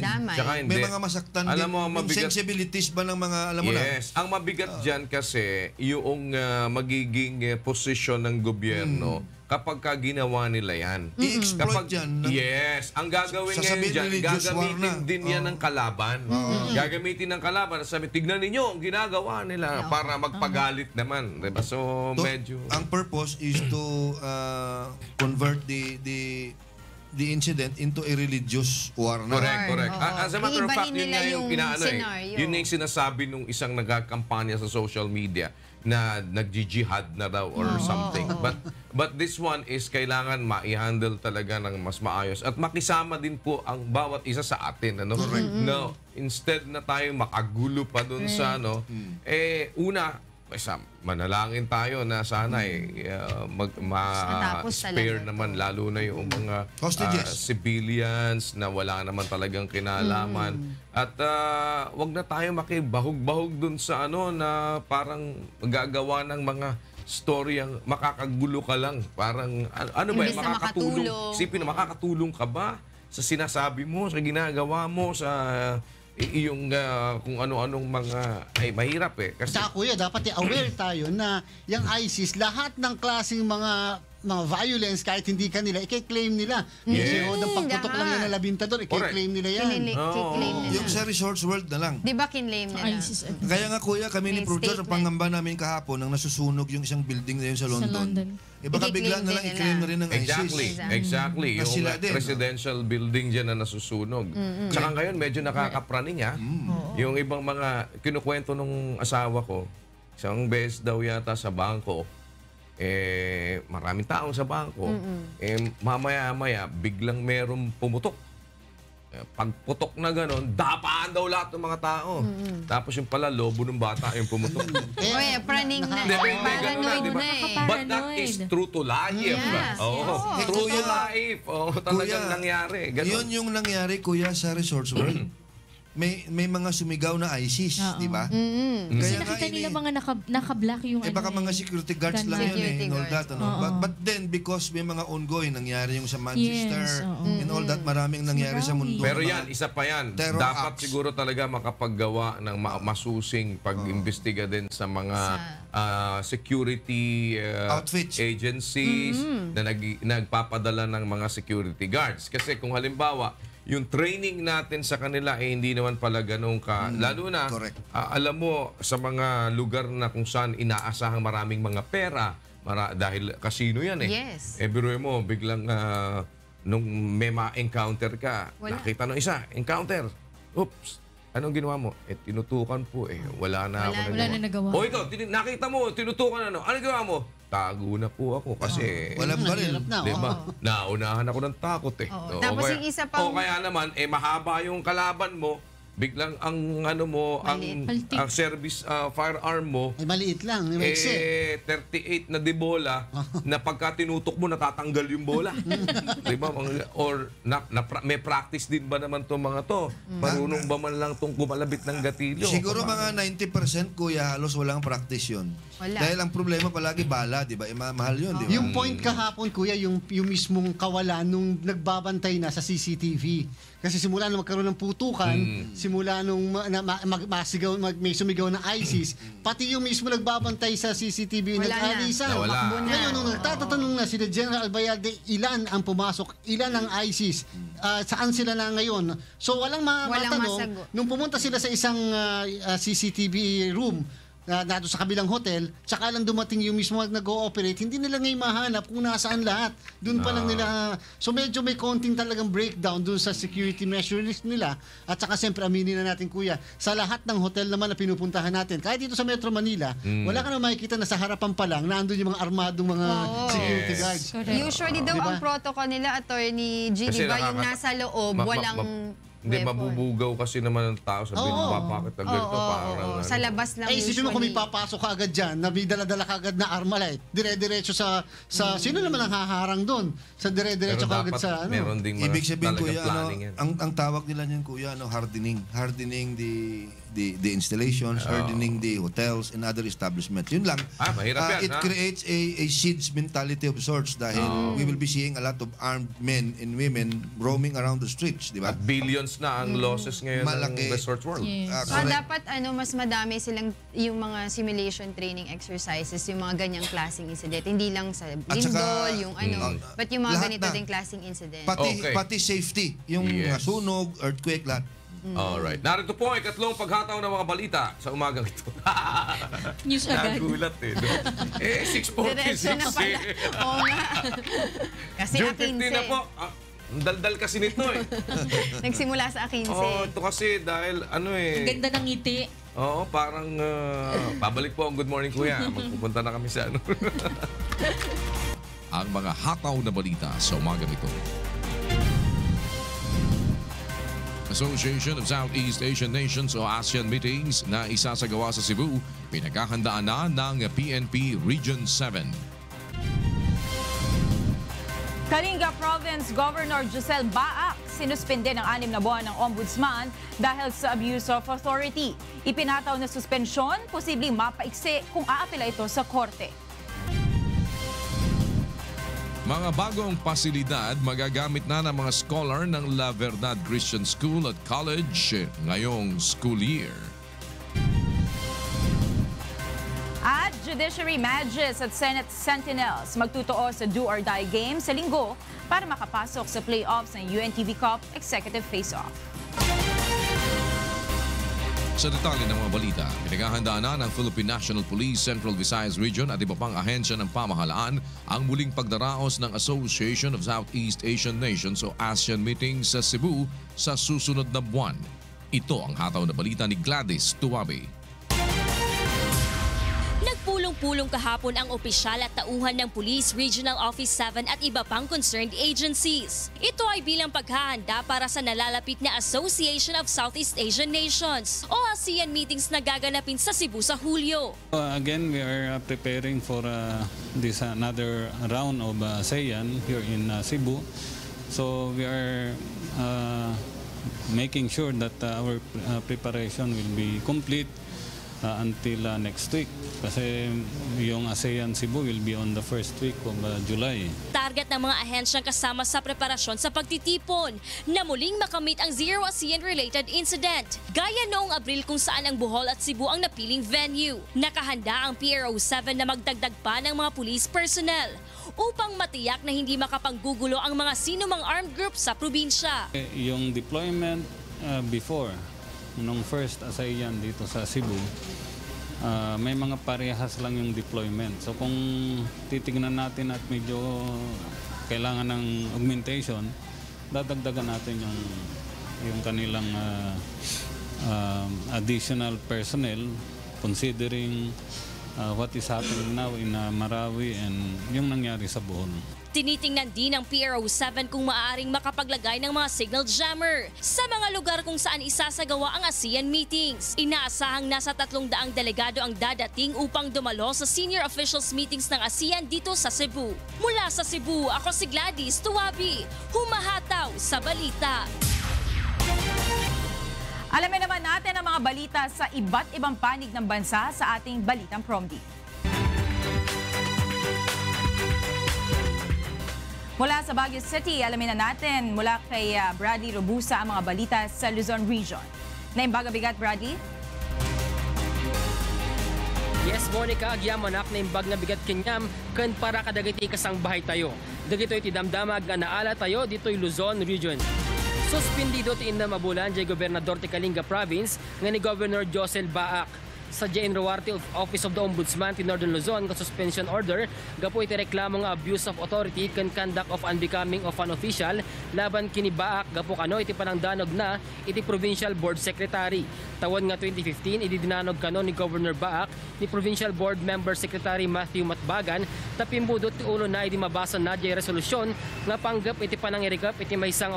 May mga masaktan din. Yung sensibilities ba ng mga, alam mo na? Yes. Ang mabigat dyan kasi, yung magiging posisyon ng gobyerno, kapag ginawa nila yan. I-exploit yan. Yes. Ang gagawin ngayon dyan, gagamitin din yan ng kalaban. Gagamitin ng kalaban. Sabi, tignan ninyo, ang ginagawa nila para magpagalit naman. Diba? So, medyo... Ang purpose is to convert the incident into a religious war. Correct. As a matter of fact, yun nga yung yun yung sinasabi nung isang nagkakampanya sa social media na nag-jihad na daw or something. But this one is kailangan ma-handle talaga ng mas maayos at makisama din po ang bawat isa sa atin. No, instead na tayo makagulo pa dun sa manalangin tayo na sana ma-spare naman lalo na yung mga civilians na wala naman talagang kinalaman. At wag na tayo makibahog-bahog dun sa na parang gagawa ng mga storyang makakagulo ka lang. Parang makakatulong. Sipin na makakatulong ka ba sa sinasabi mo, sa ginagawa mo, sa yung kung ano-anong mga ay mahirap eh. Kasi Saka kuya, dapat aware tayo na yung ISIS, lahat ng klaseng mga violence, kahit hindi kanila, i-claim nila. Kasi ng pagputok lang yan na labintador, i-claim nila yan. Claim nila. Yung sa Resorts World na lang. Di ba kinlaim nila? Kaya nga kuya, kami ni Producer, ang pangamba namin kahapon nang nasusunog yung isang building na yun sa London. Baka bigla na lang i-claim na rin ng ISIS. Exactly. Na Yung sila din, residential building dyan na nasusunog. Tsaka ngayon, medyo nakakapraning ha. Yung ibang mga kinukwento nung asawa ko, isang beses daw yata sa bangko, maraming taong sa bangko, mamaya-maya, biglang merong pumutok. Pagputok na gano'n, dapaan daw lahat ng mga tao. Tapos yung pala, lobo ng bata yung pumutok. Praning na. Paranoid na eh. But that is true to life. Yes. True to life. Talagang nangyari. Yun yung nangyari, kuya, sa Resorts World. May mga sumigaw na ISIS, di ba? Kasi nakita nila mga naka-black yung baka mga security guards lang yun and all that. But then, because may mga ongoing, nangyari yung sa Manchester and all that, maraming nangyari sa mundo. Pero yan, isa pa yan. Dapat siguro talaga makapaggawa ng masusing pag-imbestiga din sa mga security agencies na nagpapadala ng mga security guards. Kasi kung halimbawa, yung training natin sa kanila hindi naman pala ganun ka. Lalo na, alam mo, sa mga lugar na kung saan inaasahang maraming mga pera, dahil casino yan eh. Yes. Biruin mo, biglang nung may ma-encounter ka, nakita nung isa, encounter. Oops, anong ginawa mo? Tinutukan po eh. Wala na nagawa. O ito, nakita mo, tinutukan ano? Anong ginawa mo? Tago na po ako kasi walang baril. Diba? Naunahan ako ng takot eh. Tapos yung isa pa. O kaya naman, mahaba yung kalaban mo, biglang ang ang service firearm mo maliit lang, 38 na bola na pagka tinutok mo natatanggal yung bola. 'Di ba? Or may practice din ba naman tong mga to? Marunong ba man lang tong gumalabit ng gatilyo? Siguro mga 90% kuya, halos walang practice 'yon. Dahil ang problema palagi bala, 'di ba? Mahal 'yun, 'di ba? Yung point kahapon kuya, yung mismong kawalan nung nagbabantay na sa CCTV. Kasi simula nung magkaroon ng putukan, simula nung may sumigaw na ISIS, pati yung mismo nagbabantay sa CCTV nag-alisan. Ngayon, nung nagtatatanong na sila General Albayalde, ilan ang pumasok, ilan ang ISIS, saan sila na ngayon. So walang matanong, nung pumunta sila sa isang CCTV room, na sa kabilang hotel, saka lang dumating yung mismo nag-ooperate, hindi nila ngayon mahanap kung nasaan lahat. Doon pa lang nila. So medyo may konting talagang breakdown doon sa security measures nila. At saka siyempre aminin na natin kuya, sa lahat ng hotel naman na pinupuntahan natin, kahit dito sa Metro Manila, wala ka na makikita na sa harapan pa lang, naandun yung mga armadong mga security guards. Usually daw ang protocol nila, Attorney G, di ba, yung nasa loob, walang Hindi, mabubugaw kasi naman ng tao. Sabihin, bakit na ganito? Parang sa labas lang usually. Isipin mo kung may papasok ka agad dyan, na may dala-dala ka agad na armalite, dire-diretso sa sino naman ang haharang doon? Sa dire-diretso ka agad sa ano? Meron ding ibig sabihin kuya, yan. ang tawag nila niyan kuya, hardening. Hardening the installations, hardening the hotels and other establishments. Yun lang. Mahirap yan. It creates a siege mentality of sorts dahil we will be seeing a lot of armed men and women roaming around the streets, di ba? At billions na ang losses ngayon ng Resorts World. Dapat mas madami silang yung mga simulation training exercises, yung mga ganyang klaseng incident. Hindi lang sa lindol, yung but yung mga ganito ding klaseng incident. Pati safety, yung sunog, earthquake, lahat. Alright. Narito po ang ikatlong paghataw ng mga balita sa umagang ito. News agad. Nagulat eh. 6:46 Oo nga. Kasi June 15 na po. Ang daldal kasi nito eh. Nagsimula sa 15. Ito kasi dahil Ang ganda ng ngiti. Oo, parang pabalik po ang Good Morning Kuya. Magpupunta na kami sa Ang mga hataw na balita sa umagang ito. Association of Southeast Asian Nations o ASEAN meetings na isasagawa sa Cebu, pinaghahandaan na ng PNP Region 7. Kalinga Province Governor Giselle Baak sinuspende ng 6 na buwan ng ombudsman dahil sa abuse of authority. Ipinataw na suspensyon, posibleng mapaikse kung aapela ito sa korte. Mga bagong pasilidad magagamit na ng mga scholar ng La Verdad Christian School at College ngayong school year. At Judiciary Mages at Senate Sentinels magtutuo sa do or die game sa linggo para makapasok sa playoffs ng UNTV Cup Executive Face-Off. Sa detalye ng mga balita, pinaghahandaan na ng Philippine National Police Central Visayas Region at iba pang ahensya ng pamahalaan ang muling pagdaraos ng Association of Southeast Asian Nations o ASEAN meeting sa Cebu sa susunod na buwan. Ito ang hataw na balita ni Gladys Tuwabe. Nagpulong-pulong kahapon ang opisyal at tauhan ng Police Regional Office 7 at iba pang concerned agencies. Ito ay bilang paghahanda para sa nalalapit na Association of Southeast Asian Nations o ASEAN meetings na gaganapin sa Cebu sa Hulyo. Again, we are preparing for this another round of ASEAN here in Cebu. So we are making sure that our preparation will be complete until next week. Kasi yung ASEAN Cebu will be on the first week of July. Target ng mga ahensyang kasama sa preparasyon sa pagtitipon na muling makamit ang zero ASEAN-related incident. Gaya noong Abril kung saan ang Bohol at Cebu ang napiling venue. Nakahanda ang PRO 7 na magdagdag pa ng mga police personnel upang matiyak na hindi makapanggugulo ang mga sinumang armed group sa probinsya. Yung deployment before, nung first ASEAN dito sa Cebu, may mga parehas lang yung deployment. So kung titignan natin at medyo kailangan ng augmentation, dadagdagan natin yung kanilang additional personnel considering what is happening now in Marawi and yung nangyari sa Bohol. Tinitingnan din ng PRO 7 kung maaaring makapaglagay ng mga signal jammer sa mga lugar kung saan isasagawa ang ASEAN meetings. Inaasahang nasa 300 delegado ang dadating upang dumalo sa senior officials meetings ng ASEAN dito sa Cebu. Mula sa Cebu, ako si Gladys Tuwabi, humahataw sa balita. Alamin naman natin ang mga balita sa iba't ibang panig ng bansa sa ating Balitang Promdi. Mula sa Baguio City, alamin na natin mula kay Bradley Robusa ang mga balita sa Luzon Region. Naimbaga bigat, Bradley? Yes, Monica, agyamanak na imbag na bigat kenyam kan para kadagiti kasang bahay tayo. Dagito'y tidamdamag nga naala tayo dito'y Luzon Region. Suspindido ti inna mabulan jay Gobernador ti Kalinga Province nga ni Governor Josel Baak. Sa Jainrawarte Office of the Ombudsman ti Northern Luzon ka suspension order gapo iti reklamo nga abuse of authority kan conduct of unbecoming of an official laban kini Baak gapo kano iti panangdanog na iti Provincial Board Secretary. Tawon nga 2015 iti dinanog kano ni Governor Baak ni Provincial Board Member Secretary Matthew Matbagan tapimbudot ti ulo na iti mabasa na jay resolusyon nga panggap iti panangirikap iti maysang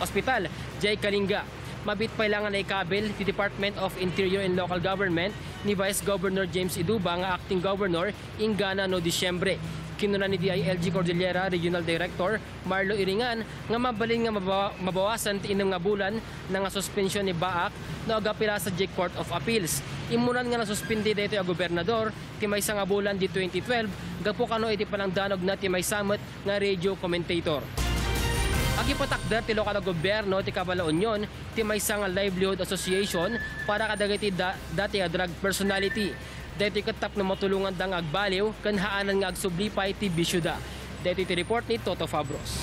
ospital jay Kalinga. Mabit pa ilangan na ikabel ti Department of Interior and Local Government ni Vice Governor James Iduba nga acting governor ingana no Disyembre. Kinuna ni DILG Cordillera Regional Director Marlo Iringan nga mabalin nga mabawasan ti inang nga bulan na nga suspensyon ni Baak na agapila sa Jake Court of Appeals. Imunan nga nasuspindi dito ang gobernador ti maysa nga bulan di 2012 gapo kano iti panangdanog na ti maysamet nga radio commentator. Agipatakder ti lokal na gobyerno ti Cabala Union ti maysa nga livelihood association para kadagiti dati a drug personality. Dito katap na matulungan dang agbaliw kan haanan nga agsublipay ti bisyuda. Dito ti report ni Toto Fabros.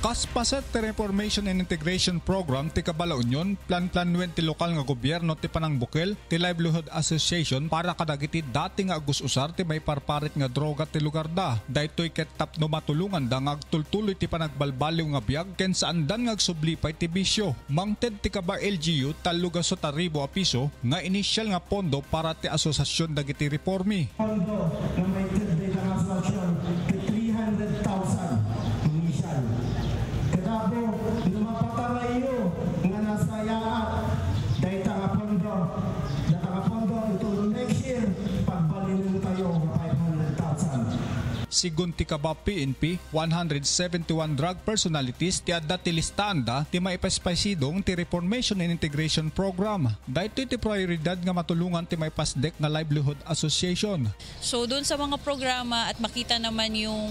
Kaspaset ti Reformation and Integration Program ti Cabala Union, plan-planuin ti lokal nga gobyerno ti Panangbukel, ti Livelihood Association para kadagiti dati nga agus-usar ti may parparit nga droga ti lugar da. Daytoy ket tapno matulungan da nga agtultuloy ti panagbalbaliw nga biag ken saan dan nga agsublipay ti bisyo. Mangted ti Cabar LGU taluga so taribo a piso nga inisyal nga pondo para ti asosasyon dagiti reformi. Pondo na may tindi nga asosasyon ti 300,000 inisyal. Kadabo, lumapatarayo nga nasayaat dahil tangapondo. Ito next year, pagbalinin tayo ng 500,000. Sigun ti kaba PNP, 171 drug personalities ti adda ti listanda ti maipespaisidong ti Reformation and Integration Program. Dahito ti prioridad nga matulungan ti maipasdek nga Livelihood Association. So doon sa mga programa at makita naman yung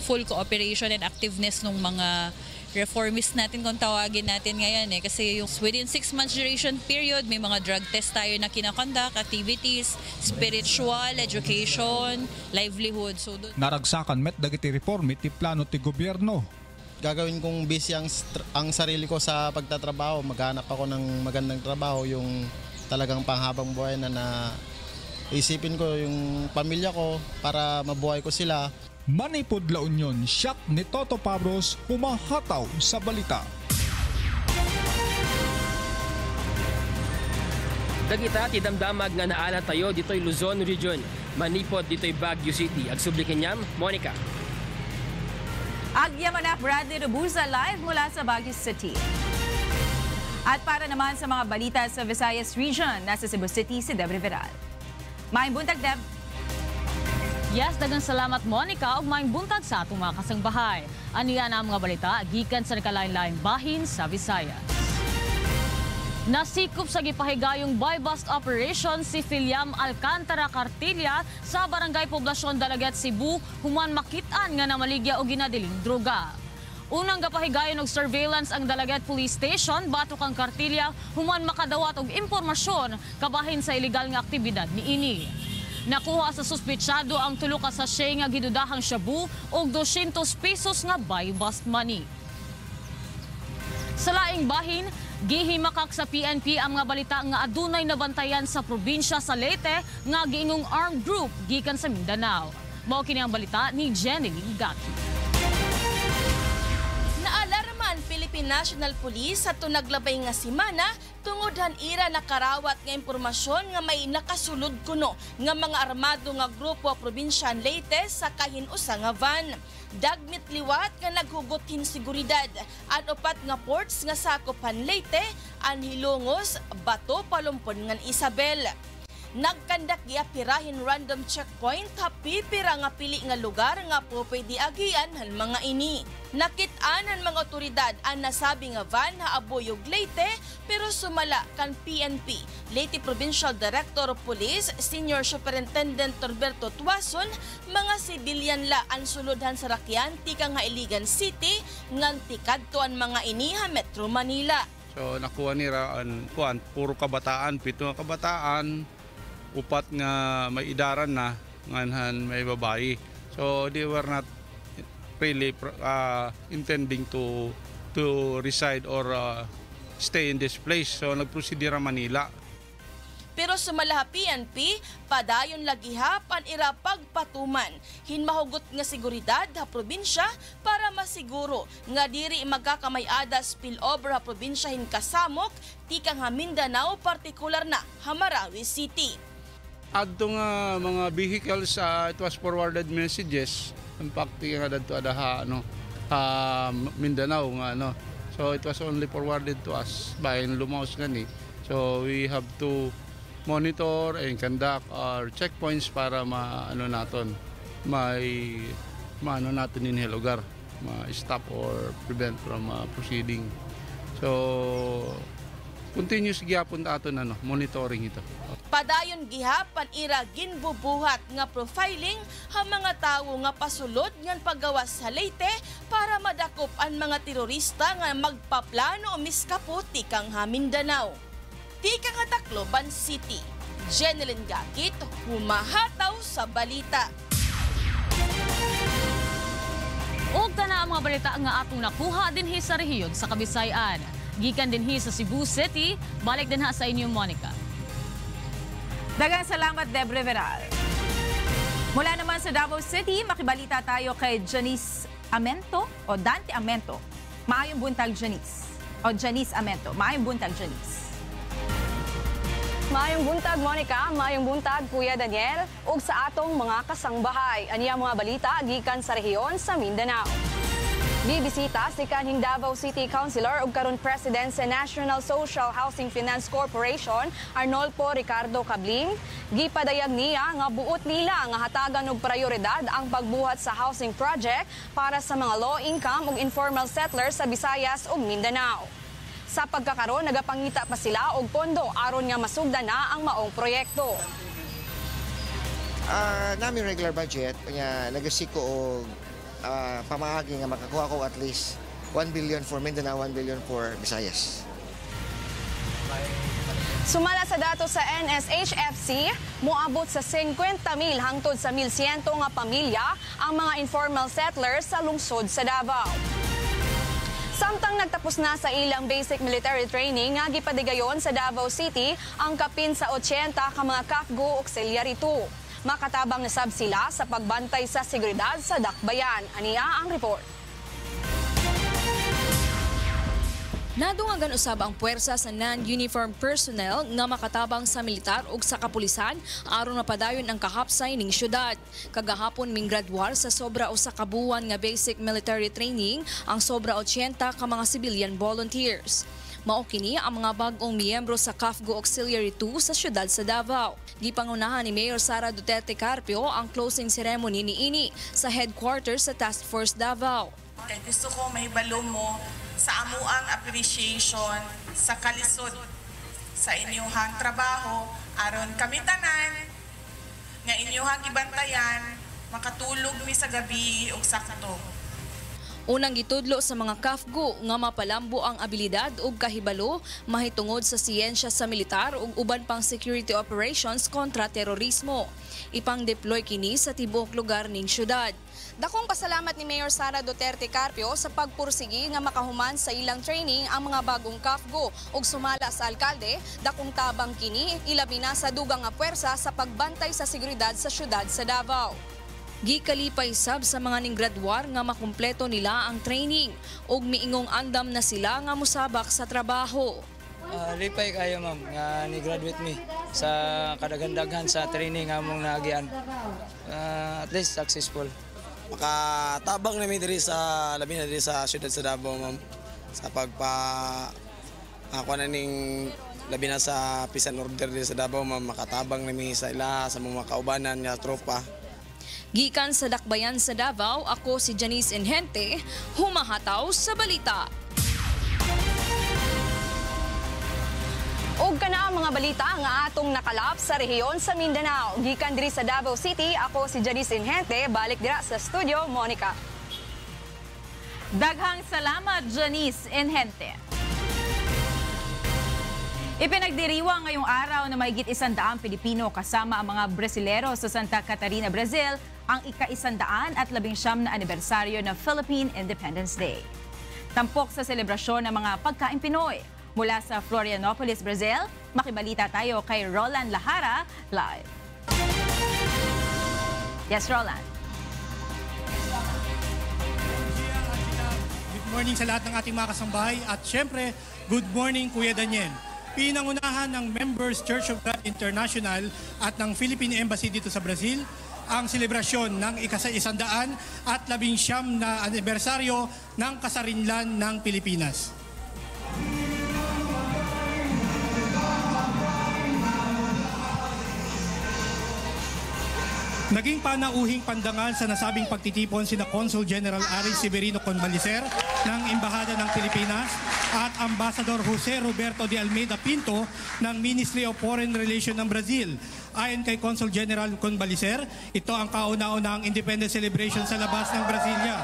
full cooperation and activeness ng mga reformist natin kung tawagin natin ngayon kasi yung within 6 months duration period may mga drug test tayo na kinakonduct, activities, spiritual, education, livelihood. So naragsakan met dagiti reform ti plano ti gobyerno. Gagawin kong busy ang sarili ko sa pagtatrabaho, maghanap ako ng magandang trabaho, yung talagang panghabang buhay na isipin ko yung pamilya ko para mabuhay ko sila. Manipod La Union, Shop ni Toto Pablos, humahataw sa balita. Dagita ti damdamag nga naala tayo dito'y Luzon Region. Manipod dito'y Baguio City. Agsublikin niyam, Monica. Agyamanak Bradley Rubusa live mula sa Baguio City. At para naman sa mga balita sa Visayas Region, nasa Cebu City si Deb Riveral. Maayong buntag, Deb. Yes, dagang salamat Monica ug maayong buntag sa atong mga kasangbahay. Aniya na ang mga balita gikan sa nakalain-laing bahin sa Visayas. Nasikop sa gipahigayong buy-bust operation si Filiam Alcantara Cartilla sa Barangay Poblasyon Dalagat, Cebu, human makitaan nga namaligya og ginadiling droga. Unang gapahigayon og surveillance ang Dalagat Police Station batok ang Cartilla human makadawat og impormasyon kabahin sa ilegal nga aktibidad niini. Nakuha sa suspetsado ang tulo ka sachet nga gidudahang shabu og 200 pesos nga buy-bust money. Sa laing bahin, gihimakak sa PNP ang mga balita nga adunay nabantayan sa probinsya sa Leyte nga giingong armed group gikan sa Mindanao. Mao kini ang balita ni Jenny Gatti. Naalarman Philippine National Police sa tunaglabay nga simana tungod ira nakarawat nga impormasyon nga may nakasulod kuno nga mga armado nga grupo probinsyan Leyte sa kahinusa nga van. Dagmit liwat nga naghugot seguridad at upat nga ports nga sakopan Leyte, Anhilongos, Bato, Palumpon ngan Isabel. Nagkandak giapirahin random checkpoint pipira nga pili nga lugar nga po pwede agian han mga ini. Nakit-an han mga otoridad ang nasabi nga van haabuyog Leyte pero sumala kan PNP. Leyte Provincial Director of Police, Senior Superintendent Torberto Tuason, mga sibilyan la ang sulodhan sa Rakyan, tika nga Iligan City, ngan tikadto ang mga ini ha Metro Manila. So nakuha nila ang puro kabataan, 7 nga kabataan, upat nga may idaran na nganhan may babae. So they were not really intending to reside or stay in this place. So nagprosidira Manila. Pero sumalaha PNP, padayon lagiha panira pagpatuman. Hinmahugot nga seguridad ha probinsya para masiguro nga diri magkakamay-ada spillover ha probinsya hinkasamok, tikang ha Mindanao, partikular na ha Marawi City. Adto nga mga vehicles, it was forwarded messages. In fact, nga dadto adaha Mindanao nga So it was only forwarded to us by Lumaos gani. So we have to monitor and conduct our checkpoints para natin natin in lugar, ma-stop or prevent from proceeding. So continuous gyapon aton monitoring ito. Padayon gihapan ira ginbubuhat nga profiling ha mga tawo nga pasulod ngan paggawas sa Leyte para madakop ang mga terorista nga magpaplano o miskaputi kang ha Mindanao. Tika nga Tacloban City. Jeneline Gakit, humahataw sa balita. Og na ang mga balita nga atong nakuha dinhi sa rehiyon sa Kabisayan. Gikan dinhi sa Cebu City, balik din ha sa inyo Monica. Dagang salamat, Deb Riveral. Mula naman sa Davao City, makibalita tayo kay Janice Amento o Dante Amento. Maayong buntag, Janice. O Janice Amento. Maayong buntag, Janice. Maayong buntag, Monica. Maayong buntag, Kuya Daniel. Ug sa atong mga kasangbahay. Aniya mga balita gikan sa rehiyon sa Mindanao. Gibisita si kanhing Davao City Councilor ug karon President sa National Social Housing Finance Corporation Arnolfo Ricardo Cabling. Gipadayag niya nga buot nila nga hatagan og prioridad ang pagbuhat sa housing project para sa mga low income ug informal settlers sa Visayas ug Mindanao. Sa pagkakaroon nagapangita pa sila og pondo aron nga masugdan na ang maong proyekto. Namin regular budget kanya nagasik ko og pamaagi nga makakuha ko at least 1 billion for Mindanao, 1 billion for Visayas. Sumala sa dato sa NSHFC, moabot sa 50,000 hangtod sa 1,100 nga pamilya ang mga informal settlers sa lungsod sa Davao. Samtang nagtapos na sa ilang basic military training nga gipadigayon sa Davao City ang kapin sa 80 ka mga CAFGO Auxiliary 2. Makatabang nasab sila sa pagbantay sa seguridad sa dakbayan. Aniya ang report. Nadungagan usab ang puwersa sa non-uniform personnel nga makatabang sa militar ug sa kapulisan aron mapadayon ang kahapsay ning syudad. Kagahapon ming graduar sa sobra usa ka buwan nga basic military training ang sobra 80 ka mga civilian volunteers. Mao kini ang mga bag-ong miyembro sa CAFGO Auxiliary 2 sa syudad sa Davao. Gipangunahan ni Mayor Sara Duterte Carpio ang closing ceremony niini sa headquarters sa Task Force Davao. Gusto ko mahibalo mo sa amuang appreciation sa kalisod sa inyong trabaho aron kami tanan nga inyong ibantayan makatulog mi sa gabi ug sakto. Unang gitudlo sa mga CAFGO nga mapalambo ang abilidad ug kahibalo mahitungod sa siyensya sa militar ug uban pang security operations kontra terorismo. Ipang-deploy kini sa tibuok lugar ning syudad. Dakong pasalamat ni Mayor Sara Duterte Carpio sa pagpursigi nga makahuman sa ilang training ang mga bagong CAFGO ug sumala sa alkalde, dakong tabang kini ilabi na sa dugang nga puwersa sa pagbantay sa seguridad sa syudad sa Davao. Gikalipay sab sa mga ninggraduar nga makumpleto nila ang training ug miingong andam na sila nga musabak sa trabaho. Lipay kayo ma'am nga ni-graduate mi sa kadaghan-daghan sa training among naagian. At least successful. Makatabang namin diri sa labi na diri sa syudad sa Davao ma'am sa kuha na ning labi na sa peace and order diri sa Davao ma'am, makatabang namin sa ila sa mga kaubanan nga tropa. Gikan sa dakbayan sa Davao, ako si Janice Inhente, humahataw sa balita. Ug kana ang mga balita nga atong nakalap sa rehiyon sa Mindanao. Gikan diri sa Davao City, ako si Janice Inhente, balik dira sa studio, Monica. Daghang salamat, Janice Inhente. Ipinagdiriwang ngayong araw na mahigit 100 Pilipino kasama ang mga Brasilero sa Santa Catarina, Brazil ang ika-119 na anibersaryo ng Philippine Independence Day. Tampok sa selebrasyon ng mga pagkain Pinoy. Mula sa Florianopolis, Brazil, makibalita tayo kay Roland Lahara live. Yes, Roland. Good morning sa lahat ng ating mga kasambahay at syempre, good morning Kuya Daniel. Pinangunahan ng Members Church of God International at ng Philippine Embassy dito sa Brazil ang selebrasyon ng ika-119 na anibersaryo ng kasarinlan ng Pilipinas. Naging panauhing pandangal sa nasabing pagtitipon sina Consul General Aris Severino Convalicer ng Embahada ng Pilipinas at Ambassador Jose Roberto de Almeida Pinto ng Ministry of Foreign Relations ng Brazil. Ayon kay Consul General Convalicer, ito ang kauna-unahang independence celebration sa labas ng Brasilia.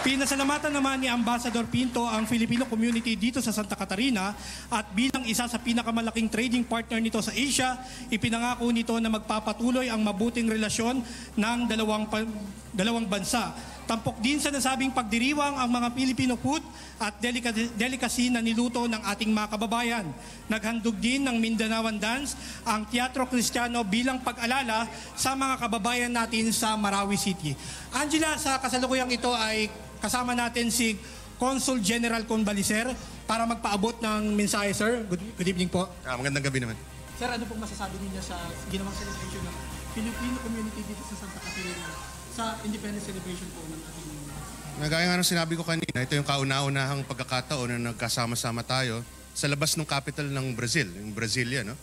Pinasalamatan naman ni Ambassador Pinto ang Filipino community dito sa Santa Catarina at bilang isa sa pinakamalaking trading partner nito sa Asia, ipinangako nito na magpapatuloy ang mabuting relasyon ng dalawang bansa. Tampok din sa nasabing pagdiriwang ang mga Filipino food at delicacy na niluto ng ating mga kababayan. Naghandog din ng Mindanaoan Dance ang Teatro Kristiyano bilang pag-alala sa mga kababayan natin sa Marawi City. Angela, sa kasalukuyang ito ay kasama natin si Consul General Convalicer para magpaabot ng mensahe, sir. Good evening po. Magandang gabi naman. Sir, ano pong masasabi niyo sa ginawang celebration ng Filipino community dito sa Santa Catarina sa Independence Celebration po ng ating Nagaya nga ng sinabi ko kanina, ito yung kauna-unahang pagkakataon na nagkasama-sama tayo sa labas ng capital ng Brazil, yung Brasilia, no?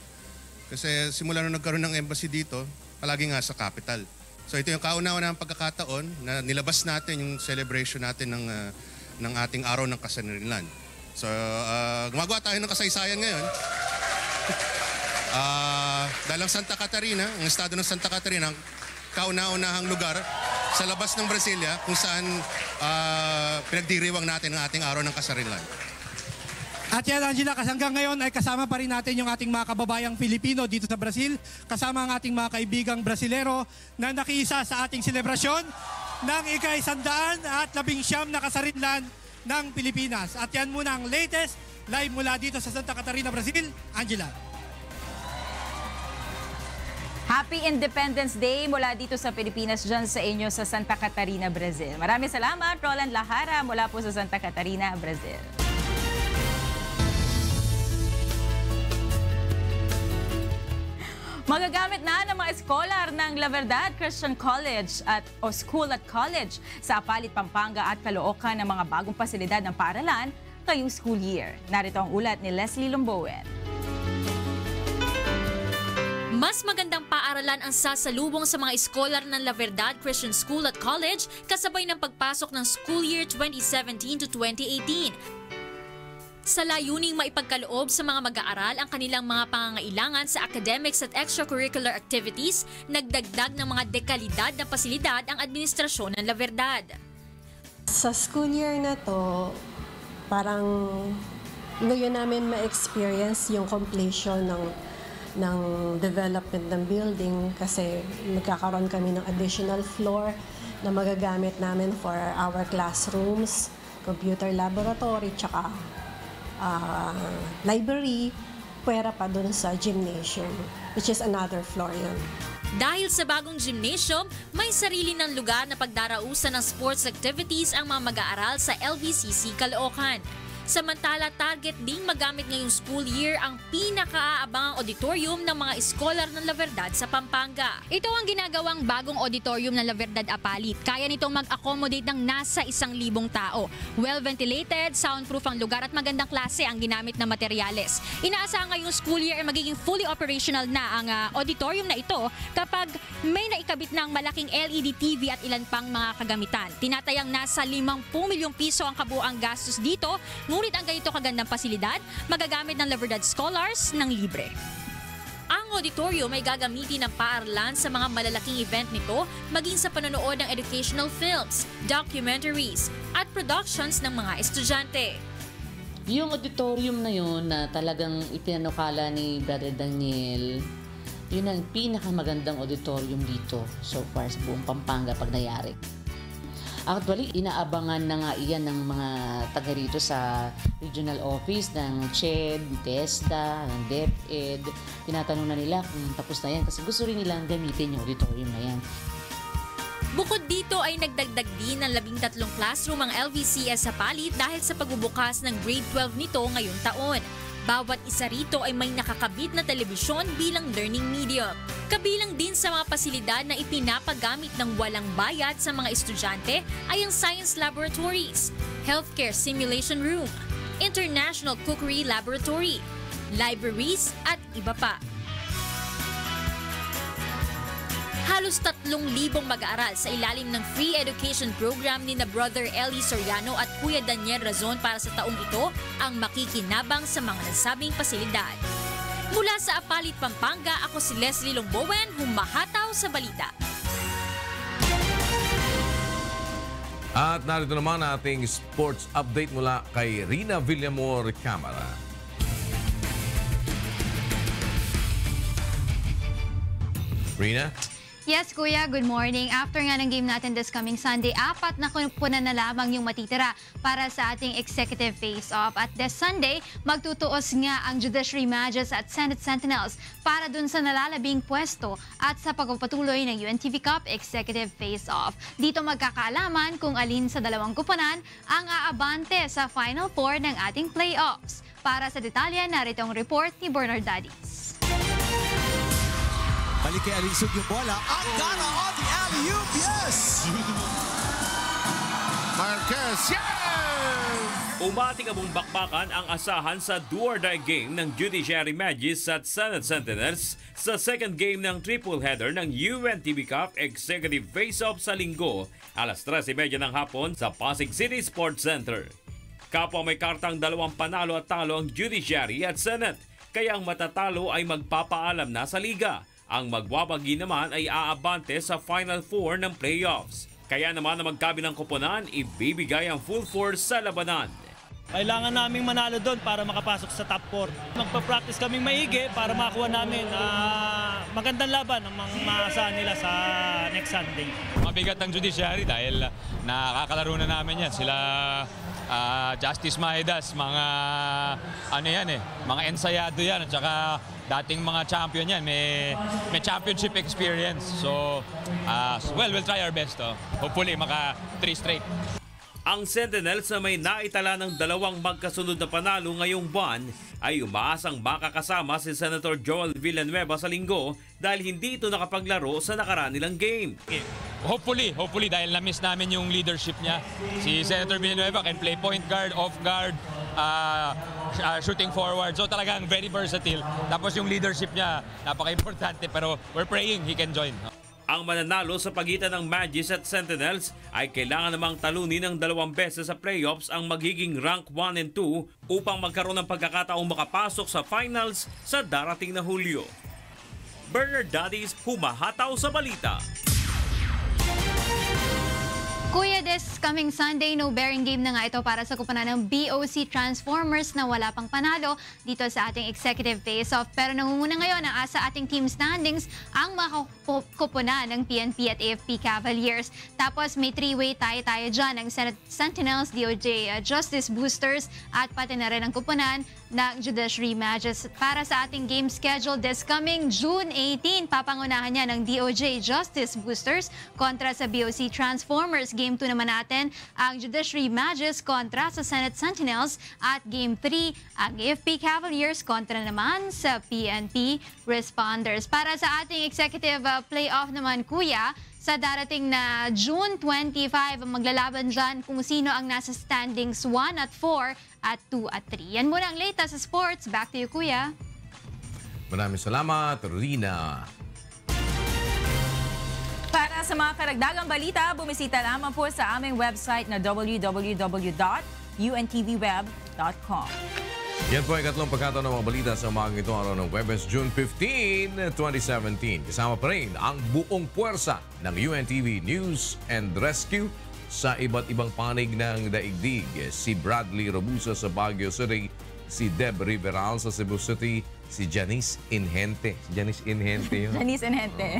Kasi simula nung nagkaroon ng embassy dito, palagi nga sa capital. So ito yung kauna-unahang pagkakataon na nilabas natin yung celebration natin ng ating araw ng kasanirilan. So gumagawa tayo ng kasaysayan ngayon. Dahil ang Santa Catarina, ang estado ng Santa Catarina, ang kauna-unahang lugar sa labas ng Brasilia kung saan pinagdiriwang natin ang ating araw ng kasanirilan. At yan, Angela, hanggang ngayon ay kasama pa rin natin yung ating mga kababayang Pilipino dito sa Brazil, kasama ang ating mga kaibigang Brasilero na nakiisa sa ating selebrasyon ng ika-119 na kasarinlan ng Pilipinas. At yan muna ang latest live mula dito sa Santa Catarina, Brazil. Angela. Happy Independence Day mula dito sa Pilipinas, dyan sa inyo sa Santa Catarina, Brazil. Maraming salamat, Roland Lahara, mula po sa Santa Catarina, Brazil. Magagamit na ng mga eskolar ng La Verdad Christian College o School at College sa Apalit, Pampanga at Caloocan ng mga bagong pasilidad ng paaralan ngayong school year. Narito ang ulat ni Leslie Lombowen. Mas magandang paaralan ang sasalubong sa mga eskolar ng La Verdad Christian School at College kasabay ng pagpasok ng school year 2017 to 2018. Sa layuning maipagkaloob sa mga mag-aaral ang kanilang mga pangangailangan sa academics at extracurricular activities, nagdagdag ng mga dekalidad na pasilidad ang administrasyon ng La Verdad. Sa school year na to, parang ngayon namin ma-experience yung completion ng development ng building kasi magkakaroon kami ng additional floor na magagamit namin for our classrooms, computer laboratory, tsaka library, pwera pa dun sa gymnasium, which is another floor yun. Dahil sa bagong gymnasium, may sarili ng lugar na pagdarausan ng sports activities ang mga mag-aaral sa LVCC Caloocan. Samantala, target ding magamit ngayong school year ang pinakaaabangang auditorium ng mga eskolar ng La Verdad sa Pampanga. Ito ang ginagawang bagong auditorium ng La Verdad Apalit. Kaya nitong mag-accommodate ng nasa 1,000 tao. Well-ventilated, soundproof ang lugar at magandang klase ang ginamit na materyales. Inaasahan ngayong school year ay magiging fully operational na ang auditorium na ito kapag may naikabit ng malaking LED TV at ilan pang mga kagamitan. Tinatayang nasa 50 milyong piso ang kabuuang gastos dito. Ngunit ang ganito kagandang pasilidad, magagamit ng La Verdad Scholars ng libre. Ang auditorium ay gagamitin ng paaralan sa mga malalaking event nito, maging sa panonood ng educational films, documentaries, at productions ng mga estudyante. Yung auditorium na yun na talagang ipinanukala ni Brother Daniel, yun ang pinakamagandang auditorium dito so far sa buong Pampanga pag nangyari. Actually, inaabangan na nga iyan ng mga taga rito sa regional office ng CHED, TESDA, ng DepEd. Tinatanong na nila kung tapos na yan kasi gusto rin nilang gamitin yung auditorium na yan. Bukod dito ay nagdagdag din ng 13 classroom ang LVCS sa Apalit dahil sa pagbubukas ng grade 12 nito ngayong taon. Bawat isa rito ay may nakakabit na telebisyon bilang learning medium. Kabilang din sa mga pasilidad na ipinapagamit ng walang bayad sa mga estudyante ay ang science laboratories, healthcare simulation room, international cookery laboratory, libraries at iba pa. Halos 3,000 mag-aaral sa ilalim ng free education program ni na Brother Eli Soriano at Kuya Daniel Razon para sa taong ito ang makikinabang sa mga nasabing pasilidad. Mula sa Apalit, Pampanga, ako si Leslie Lombowen, humahataw sa balita. At narito naman ating sports update mula kay Rina Villamor Camara. Rina? Yes, Kuya. Good morning. After nga ng game natin this coming Sunday, 4 na kupunan na lamang yung matitira para sa ating executive face-off. At this Sunday, magtutuos nga ang Judiciary Magus at Senate Sentinels para dun sa nalalabing pwesto at sa pagpapatuloy ng UNTV Cup Executive Face-Off. Dito magkakaalaman kung alin sa dalawang kupunan ang aabante sa Final Four ng ating playoffs. Para sa detalye, narito ang report ni Bernard Dadis. Balik kay Alisog yung bola. Ang gana on the alley-oop, yes! Marquez. Yes! Umating abong bakbakan ang asahan sa do-or-die game ng Judiciary Magis at Senate Sentinels sa second game ng triple header ng UNTV Cup Executive Face-Off sa Linggo, alas 13:30 ng hapon sa Pasig City Sports Center. Kapwa may kartang 2 panalo at talo ang Judiciary at Senate, kaya ang matatalo ay magpapaalam na sa liga. Ang magwawagi naman ay aabante sa Final Four ng playoffs. Kaya naman na magkabilang koponan, ibibigay ang full force sa labanan. Kailangan naming manalo doon para makapasok sa top 4. Magpa-practice kaming maigi para makuha namin magandang laban ang mga maasahan nila sa next Sunday. Mabigat ang Judiciary dahil nakakalaro na namin yan. Sila Justice Maedas, mga mga ensayado yan at saka dating mga champion yan. May championship experience. So, we'll try our best. Hopefully, maka 3 straight. Ang Sentinels na may naitala ng 2 magkasunod na panalo ngayong buwan ay umaasang makakasama si Senator Joel Villanueva sa Linggo dahil hindi ito nakapaglaro sa nakaraan nilang game. Hopefully dahil na-miss namin yung leadership niya. Si Senator Villanueva can play point guard, off guard, shooting forward. So talagang very versatile. Tapos yung leadership niya, napaka-importante pero we're praying he can join. Ang mananalo sa pagitan ng Magis at Sentinels ay kailangan namang talunin ng 2 beses sa playoffs ang magiging rank 1 and 2 upang magkaroon ng pagkakataong makapasok sa finals sa darating na Hulyo. Bernard Daddies, humahataw sa balita. Kuya, this coming Sunday, no bearing game na nga ito para sa kupunan ng BOC Transformers na wala pang panalo dito sa ating executive face-off. Pero nangunguna ngayon ang asa ating team standings ang mga kupunan ng PNP at AFP Cavaliers. Tapos may 3-way tayo dyan ng Senate Sentinels, DOJ Justice Boosters at pati na rin ang kupunan ng Judiciary Magis. Para sa ating game schedule this coming June 18, papangunahan niya ng DOJ Justice Boosters kontra sa BOC Transformers. Game 2 naman natin ang Judiciary Magis kontra sa Senate Sentinels at Game 3 ang AFP Cavaliers kontra naman sa PNP Responders. Para sa ating executive playoff naman, Kuya, sa darating na June 25, maglalaban dyan kung sino ang nasa standings 1 at 4 at 2 at 3. Yan muna ang latest sa sports. Back to you, Kuya. Maraming salamat, Rina. Para sa mga karagdagang balita, bumisita lamang po sa aming website na www.untvweb.com. Yan po ay katlong pagkataon ng mga balita sa umagang ito araw ng Webes, June 15, 2017. Kasama pa rin ang buong puwersa ng UNTV News and Rescue sa iba't ibang panig ng daigdig. Si Bradley Robusa sa Baguio City, si Deb Riveral sa Cebu City, si Janice Inhente. Janice Inhente yun. Janice Inhente.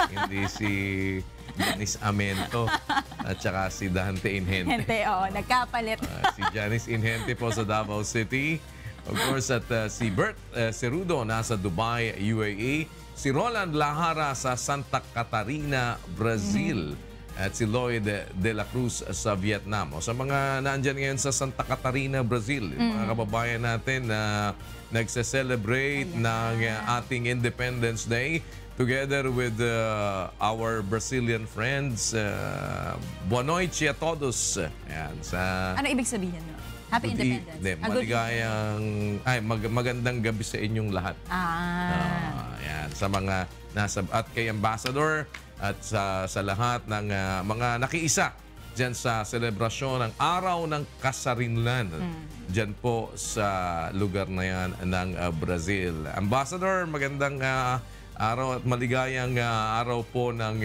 Hindi si Janice Amento at saka si Dante Inhente. Inhente, nagkapalit. Si Janice Inhente po sa Davao City. Of course, at si Bert Cerudo nasa Dubai, UAE. Si Roland Lahara sa Santa Catarina, Brazil. At si Lloyd De La Cruz sa Vietnam. O sa mga nandyan ngayon sa Santa Catarina, Brazil, mga kababayan natin na nagse-celebrate ng ating Independence Day together with our Brazilian friends. Buon noite a todos. Ayan, ano ibig sabihin? No? Happy Independence. Magandang gabi sa inyong lahat. Ayan, sa mga nasa at kay Ambassador at sa lahat ng mga nakiisa dyan sa selebrasyon ng Araw ng Kasarinlan. Dyan po sa lugar na yan ng Brazil. Ambassador, magandang araw at maligayang araw po ng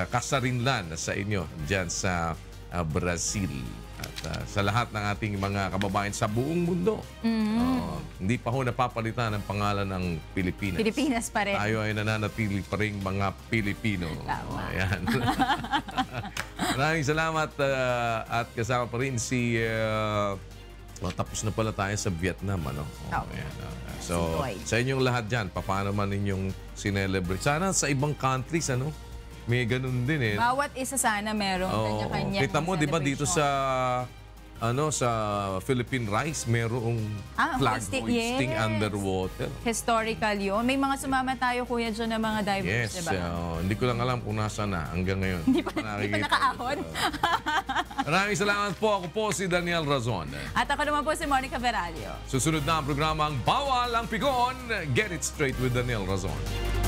Kasarinlan sa inyo dyan sa Brazil. At sa lahat ng ating mga kababayan sa buong mundo. Hindi pa ho napapalitan ang pangalan ng Pilipinas. Pilipinas pa rin. Tayo ay nananatili pa rin mga Pilipino. Ayan. Maraming salamat at kasama pa rin si... tapos na pala tayo sa Vietnam. Ayan. So, sa inyong lahat dyan, paano man ninyong sinelebrate? Sana sa ibang countries, may ganun din eh. Bawat isa sana merong kanya-kanya. Kita mo, di ba, dito sa sa Philippine Rise, merong flag hoisting underwater. Historical yun. May mga sumama tayo, kuya, dyan ng mga divers, Yes, diba? hindi ko lang alam kung nasa na hanggang ngayon. Hindi pa nakaahon. Maraming salamat po. Ako po si Daniel Razon. At ako naman po si Monica Veralio. Susunod na ang programang Bawal ang Pigon. Get it straight with Daniel Razon.